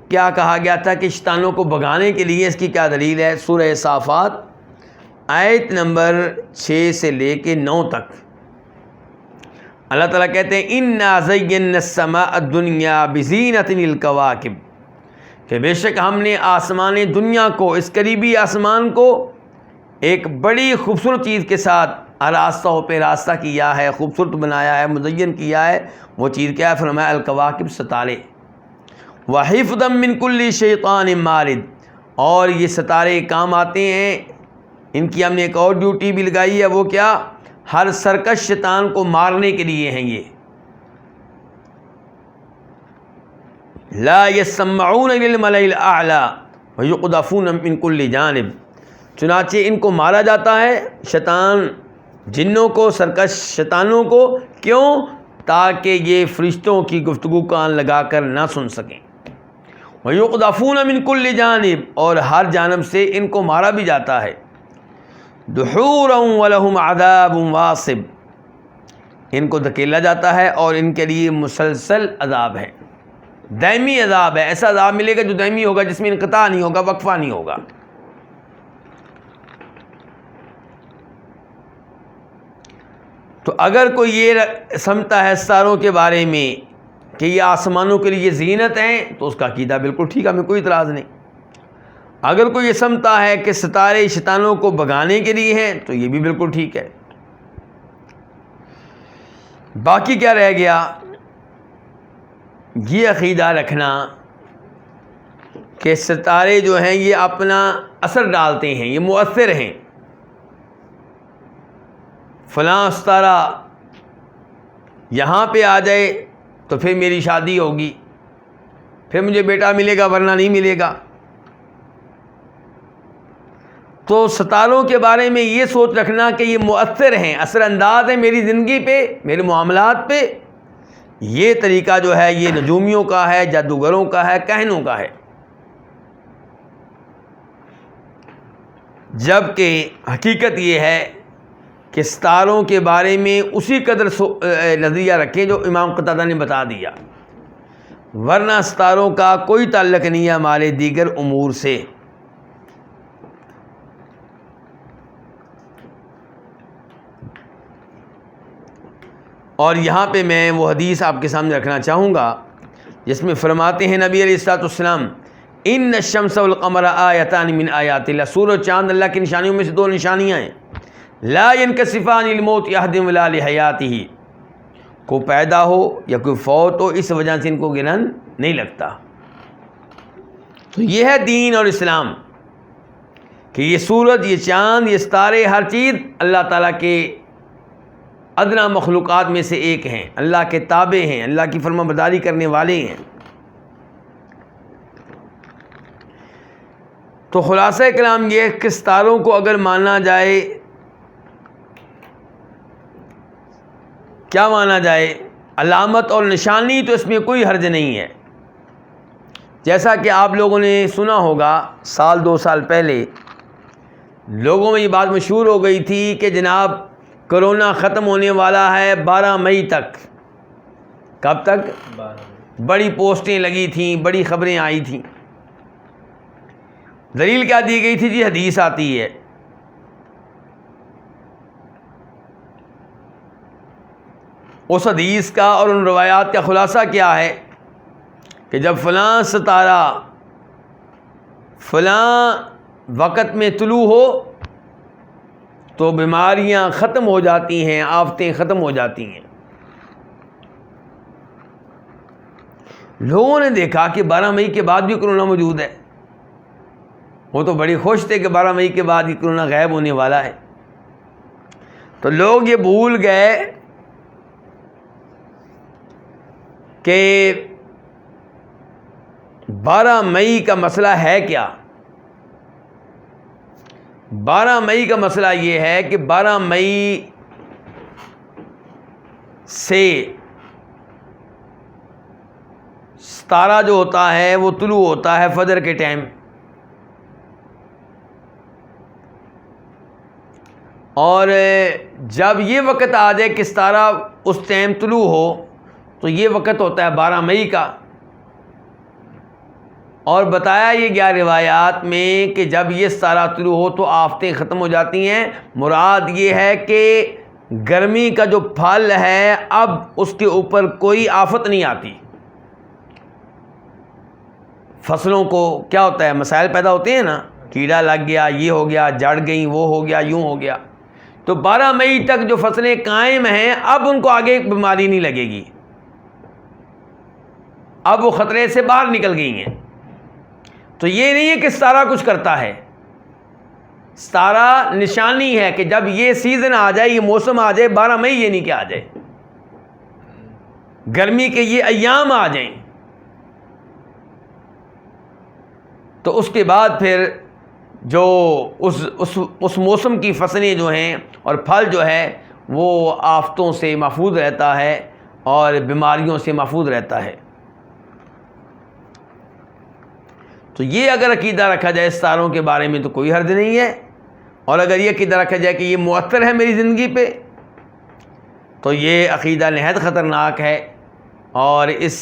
کیا کہا گیا تھا کہ شیطانوں کو بھگانے کے لیے اس کی کیا دلیل ہے؟ سورہ صافات آیت نمبر 6 سے لے کے 9 تک اللہ تعالیٰ کہتے ہیں اِنَّا زَيَّنَّا السَّمَاءَ الدُّنْيَا بِزِينَةٍ الْكَوَاكِبِ، کہ بے شک ہم نے آسمان دنیا کو، اس قریبی آسمان کو ایک بڑی خوبصورت چیز کے ساتھ آراستہ پہ راستہ کیا ہے، خوبصورت بنایا ہے، مزین کیا ہے. وہ چیز کیا ہے؟ فرمایا الکواکب، ستارے. وَحِفْظًا مِّن كُلِّ شَيْطَانٍ مَارِدٍ، اور یہ ستارے کام آتے ہیں. ان کی ہم نے ایک اور ڈیوٹی بھی لگائی ہے. وہ کیا؟ ہر سرکش شیطان کو مارنے کے لیے ہیں. یہ لا يسمعون الى الملأ الاعلى ويقذفون من كل جانب، چنانچہ ان کو مارا جاتا ہے، شیطان، جنوں کو، سرکش شیطانوں کو. کیوں؟ تاکہ یہ فرشتوں کی گفتگو کان لگا کر نہ سن سکیں. وَيُقْذَفُونَ مِن كُلِّ جانب، اور ہر جانب سے ان کو مارا بھی جاتا ہے. دُحُورًا وَلَهُمْ عَذَابٌ وَاصِبٌ، ان کو دھکیلا جاتا ہے اور ان کے لیے مسلسل عذاب ہے، دائمی عذاب ہے. ایسا عذاب ملے گا جو دائمی ہوگا، جس میں انقطاع نہیں ہوگا، وقفہ نہیں ہوگا. تو اگر کوئی یہ سمجھتا ہے ستاروں کے بارے میں کہ یہ آسمانوں کے لیے زینت ہیں، تو اس کا عقیدہ بالکل ٹھیک ہے، ہمیں کوئی اعتراض نہیں. اگر کوئی یہ سمجھتا ہے کہ ستارے شیطانوں کو بھگانے کے لیے ہیں، تو یہ بھی بالکل ٹھیک ہے. باقی کیا رہ گیا؟ یہ عقیدہ رکھنا کہ ستارے جو ہیں یہ اپنا اثر ڈالتے ہیں، یہ مؤثر ہیں. فلاں ستارہ یہاں پہ آ جائے تو پھر میری شادی ہوگی، پھر مجھے بیٹا ملے گا ورنہ نہیں ملے گا۔ تو ستاروں کے بارے میں یہ سوچ رکھنا کہ یہ مؤثر ہیں، اثر انداز ہیں میری زندگی پہ، میرے معاملات پہ، یہ طریقہ جو ہے یہ نجومیوں کا ہے، جادوگروں کا ہے، کاہنوں کا ہے۔ جبکہ حقیقت یہ ہے کہ ستاروں کے بارے میں اسی قدر نظریہ رکھیں جو امام قتادہ نے بتا دیا، ورنہ ستاروں کا کوئی تعلق نہیں ہے ہمارے دیگر امور سے۔ اور یہاں پہ میں وہ حدیث آپ کے سامنے رکھنا چاہوں گا جس میں فرماتے ہیں نبی علیہ الصلوۃ والسلام، ان الشمس والقمر آیتان من آیات اللہ، سورج اور چاند اللہ کی نشانیوں میں سے دو نشانیاں ہیں، لا ينکسفان للموت احد ولا لحیاتہ، کو پیدا ہو یا کوئی فوت ہو اس وجہ سے ان کو گرہن نہیں لگتا۔ تو یہ ہے دین اور اسلام کہ یہ سورج، یہ چاند، یہ ستارے، ہر چیز اللہ تعالیٰ کے ادنا مخلوقات میں سے ایک ہیں، اللہ کے تابع ہیں، اللہ کی فرما برداری کرنے والے ہیں۔ تو خلاصہ کلام یہ کہ ستاروں کو اگر مانا جائے، کیا مانا جائے؟ علامت اور نشانی، تو اس میں کوئی حرج نہیں ہے۔ جیسا کہ آپ لوگوں نے سنا ہوگا 2 سال پہلے لوگوں میں یہ بات مشہور ہو گئی تھی کہ جناب کرونا ختم ہونے والا ہے 12 مئی تک۔ کب تک؟ 12۔ بڑی پوسٹیں لگی تھیں، بڑی خبریں آئی تھیں۔ دلیل کیا دی گئی تھی؟ جی حدیث آتی ہے، اس حدیث کا اور ان روایات کا خلاصہ کیا ہے کہ جب فلاں ستارہ فلاں وقت میں طلوع ہو تو بیماریاں ختم ہو جاتی ہیں، آفتیں ختم ہو جاتی ہیں۔ لوگوں نے دیکھا کہ 12 مئی کے بعد بھی کرونا موجود ہے، وہ تو بڑی خوش تھے کہ 12 مئی کے بعد یہ کرونا غائب ہونے والا ہے۔ تو لوگ یہ بھول گئے کہ 12 مئی کا مسئلہ ہے کیا۔ 12 مئی کا مسئلہ یہ ہے کہ 12 مئی سے ستارہ جو ہوتا ہے وہ طلوع ہوتا ہے فجر کے ٹائم، اور جب یہ وقت آ جائے کہ ستارہ اس ٹائم طلوع ہو تو یہ وقت ہوتا ہے 12 مئی کا۔ اور بتایا یہ گیا روایات میں کہ جب یہ ستارہ طلوع ہو تو آفتیں ختم ہو جاتی ہیں۔ مراد یہ ہے کہ گرمی کا جو پھل ہے اب اس کے اوپر کوئی آفت نہیں آتی۔ فصلوں کو کیا ہوتا ہے، مسائل پیدا ہوتے ہیں نا، کیڑا لگ گیا، یہ ہو گیا، جڑ گئی، وہ ہو گیا، یوں ہو گیا۔ تو 12 مئی تک جو فصلیں قائم ہیں اب ان کو آگے بیماری نہیں لگے گی، اب وہ خطرے سے باہر نکل گئی ہیں۔ تو یہ نہیں ہے کہ ستارہ کچھ کرتا ہے، ستارہ نشانی ہے کہ جب یہ سیزن آ جائے، یہ موسم آ جائے، 12 مئی یہ نہیں کہ آ جائے، گرمی کے یہ ایام آ جائیں تو اس کے بعد پھر جو اس موسم کی فصلیں جو ہیں اور پھل جو ہے وہ آفتوں سے محفوظ رہتا ہے اور بیماریوں سے محفوظ رہتا ہے۔ تو یہ اگر عقیدہ رکھا جائے ستاروں کے بارے میں تو کوئی حرج نہیں ہے، اور اگر یہ عقیدہ رکھا جائے کہ یہ مؤثر ہے میری زندگی پہ تو یہ عقیدہ نہایت خطرناک ہے، اور اس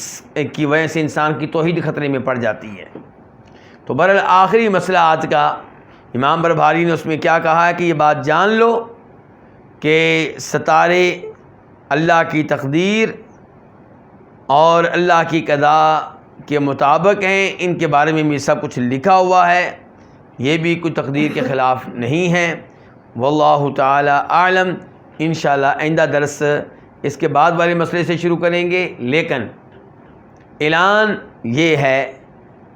کی وجہ سے انسان کی توحید خطرے میں پڑ جاتی ہے۔ تو بہرحال آخری مسئلہ آج کا امام بربہاری نے اس میں کیا کہا ہے کہ یہ بات جان لو کہ ستارے اللہ کی تقدیر اور اللہ کی قضاء کے مطابق ہیں، ان کے بارے میں بھی سب کچھ لکھا ہوا ہے، یہ بھی کوئی تقدیر کے خلاف نہیں ہے۔ واللہ تعالی اعلم۔ انشاءاللہ آئندہ درس اس کے بعد والے مسئلے سے شروع کریں گے، لیکن اعلان یہ ہے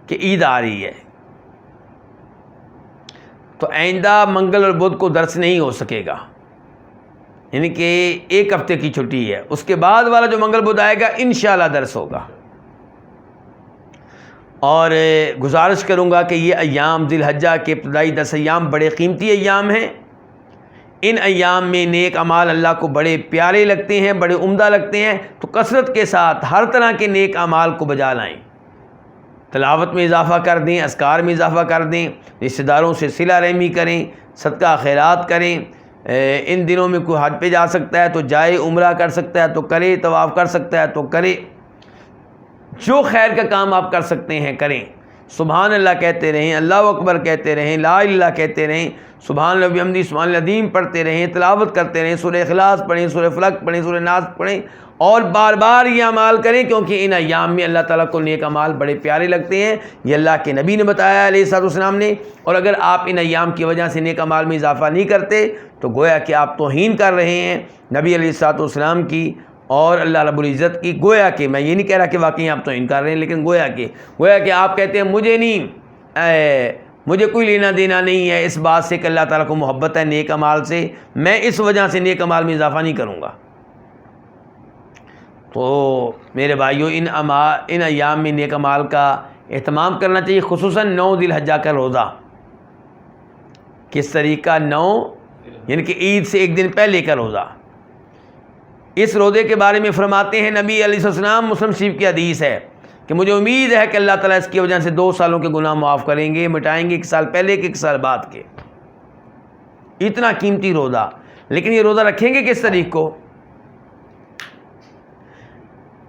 کہ عید آ رہی ہے تو آئندہ منگل اور بدھ کو درس نہیں ہو سکے گا یعنی کہ ایک ہفتے کی چھٹی ہے، اس کے بعد والا جو منگل بدھ آئے گا انشاءاللہ درس ہوگا۔ اور گزارش کروں گا کہ یہ ایام ذی الحجہ کے ابتدائی 10 ایام بڑے قیمتی ایام ہیں۔ ان ایام میں نیک اعمال اللہ کو بڑے پیارے لگتے ہیں، بڑے عمدہ لگتے ہیں، تو کثرت کے ساتھ ہر طرح کے نیک اعمال کو بجا لائیں، تلاوت میں اضافہ کر دیں، اذکار میں اضافہ کر دیں، رشتہ داروں سے صلہ رحمی کریں، صدقہ خیرات کریں۔ ان دنوں میں کوئی حج پہ جا سکتا ہے تو جائے، عمرہ کر سکتا ہے تو کرے، طواف کر سکتا ہے تو کرے، جو خیر کا کام آپ کر سکتے ہیں کریں۔ سبحان اللہ کہتے رہیں، اللہ اکبر کہتے رہیں، لا الہ الا اللہ کہتے رہیں، سبحان اللہ بحمدہ سبحان اللہ العظیم پڑھتے رہیں، تلاوت کرتے رہیں، سورہ اخلاص پڑھیں، سورہ فلق پڑھیں، سورہ ناس پڑھیں، اور بار بار یہ اعمال کریں، کیونکہ ان ایام میں اللہ تعالیٰ کو نیک اعمال بڑے پیارے لگتے ہیں۔ یہ اللہ کے نبی نے بتایا علیہ الصلوۃ والسلام نے، اور اگر آپ ان ایام کی وجہ سے نیک اعمال میں اضافہ نہیں کرتے تو گویا کہ آپ توہین کر رہے ہیں نبی علیہ الصلوۃ والسلام کی اور اللہ رب العزت کی۔ گویا کہ میں یہ نہیں کہہ رہا کہ واقعی آپ توہین کر رہے ہیں، لیکن گویا کہ آپ کہتے ہیں مجھے کوئی لینا دینا نہیں ہے اس بات سے کہ اللہ تعالیٰ کو محبت ہے نیک اعمال سے، میں اس وجہ سے نیک اعمال میں اضافہ نہیں کروں گا۔ تو میرے بھائیوں، ان ایام میں نیک اعمال کا اہتمام کرنا چاہیے، خصوصاً 9 ذی الحجہ کا روزہ۔ کس طریقہ؟ 9 یعنی کہ عید سے ایک دن پہلے کا روزہ۔ اس روزے کے بارے میں فرماتے ہیں نبی علیہ السلام، مسلم شریف کی حدیث ہے کہ مجھے امید ہے کہ اللہ تعالیٰ اس کی وجہ سے 2 سالوں کے گناہ معاف کریں گے، مٹائیں گے، 1 سال پہلے کے 1 سال بعد کے۔ اتنا قیمتی روزہ، لیکن یہ روزہ رکھیں گے کس طریق کو؟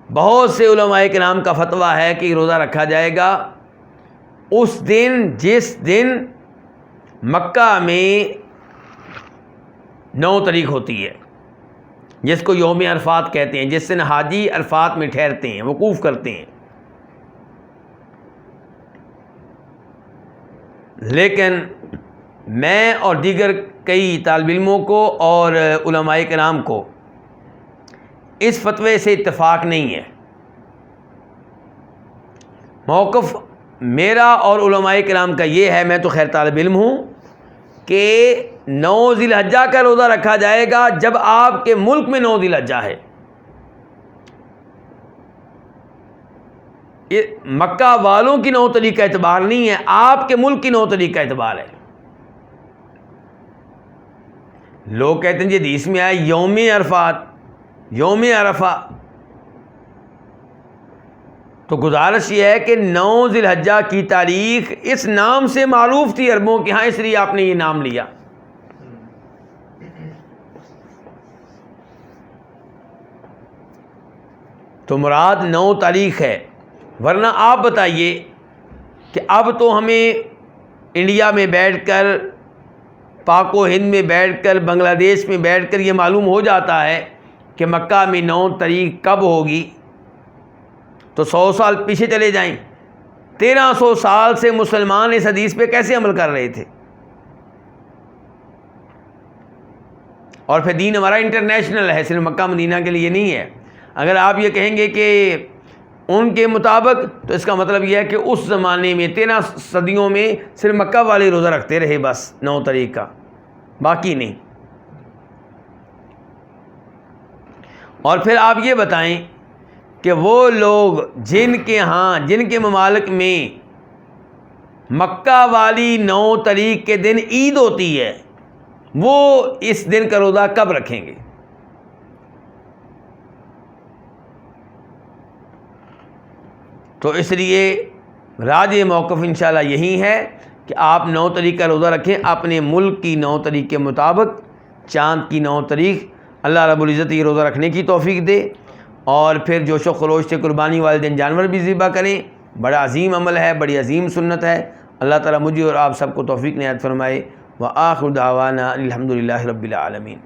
بہت سے علماء کرام کا فتویٰ ہے کہ یہ روزہ رکھا جائے گا اس دن جس دن مکہ میں 9 تاریخ ہوتی ہے، جس کو یوم عرفات کہتے ہیں، جس دن حاجی عرفات میں ٹھہرتے ہیں، وقوف کرتے ہیں۔ لیکن میں اور دیگر کئی طالب علموں کو اور علماء کرام کو اس فتوے سے اتفاق نہیں ہے۔ موقف میرا اور علماء کرام کا یہ ہے، میں تو خیر طالب علم ہوں، کہ 9 ذی الحجہ کا روزہ رکھا جائے گا جب آپ کے ملک میں 9 ذی الحجہ ہے۔ یہ مکہ والوں کی 9 تاریخ کا اعتبار نہیں ہے، آپ کے ملک کی 9 تاریخ کا اعتبار ہے۔ لوگ کہتے ہیں جی حدیث میں آیا یوم عرفات، یوم عرفہ، تو گزارش یہ ہے کہ 9 ذی الحجہ کی تاریخ اس نام سے معروف تھی عربوں کے ہاں، اس لیے آپ نے یہ نام لیا۔ تو مراد 9 تاریخ ہے، ورنہ آپ بتائیے کہ اب تو ہمیں انڈیا میں بیٹھ کر، پاک و ہند میں بیٹھ کر، بنگلہ دیش میں بیٹھ کر یہ معلوم ہو جاتا ہے کہ مکہ میں 9 تاریخ کب ہوگی، تو 100 سال پیچھے چلے جائیں، 1300 سال سے مسلمان اس حدیث پہ کیسے عمل کر رہے تھے؟ اور پھر دین ہمارا انٹرنیشنل ہے، صرف مکہ مدینہ کے لیے نہیں ہے۔ اگر آپ یہ کہیں گے کہ ان کے مطابق، تو اس کا مطلب یہ ہے کہ اس زمانے میں 13 صدیوں میں صرف مکہ والے روزہ رکھتے رہے، بس 9 تاریخ کا، باقی نہیں۔ اور پھر آپ یہ بتائیں کہ وہ لوگ جن کے ممالک میں مکہ والی 9 تاریخ کے دن عید ہوتی ہے، وہ اس دن کا روزہ کب رکھیں گے؟ تو اس لیے راجح موقف انشاءاللہ یہی ہے کہ آپ 9 تاریخ کا روزہ رکھیں، اپنے ملک کی 9 تاریخ کے مطابق، چاند کی 9 تاریخ۔ اللہ رب العزت یہ روزہ رکھنے کی توفیق دے، اور پھر جوش و خروش سے قربانی والدین جانور بھی ذبح کریں۔ بڑا عظیم عمل ہے، بڑی عظیم سنت ہے۔ اللہ تعالیٰ مجھے اور آپ سب کو توفیق عنایت فرمائے۔ وآخر دعوانا الحمدللہ رب العالمین۔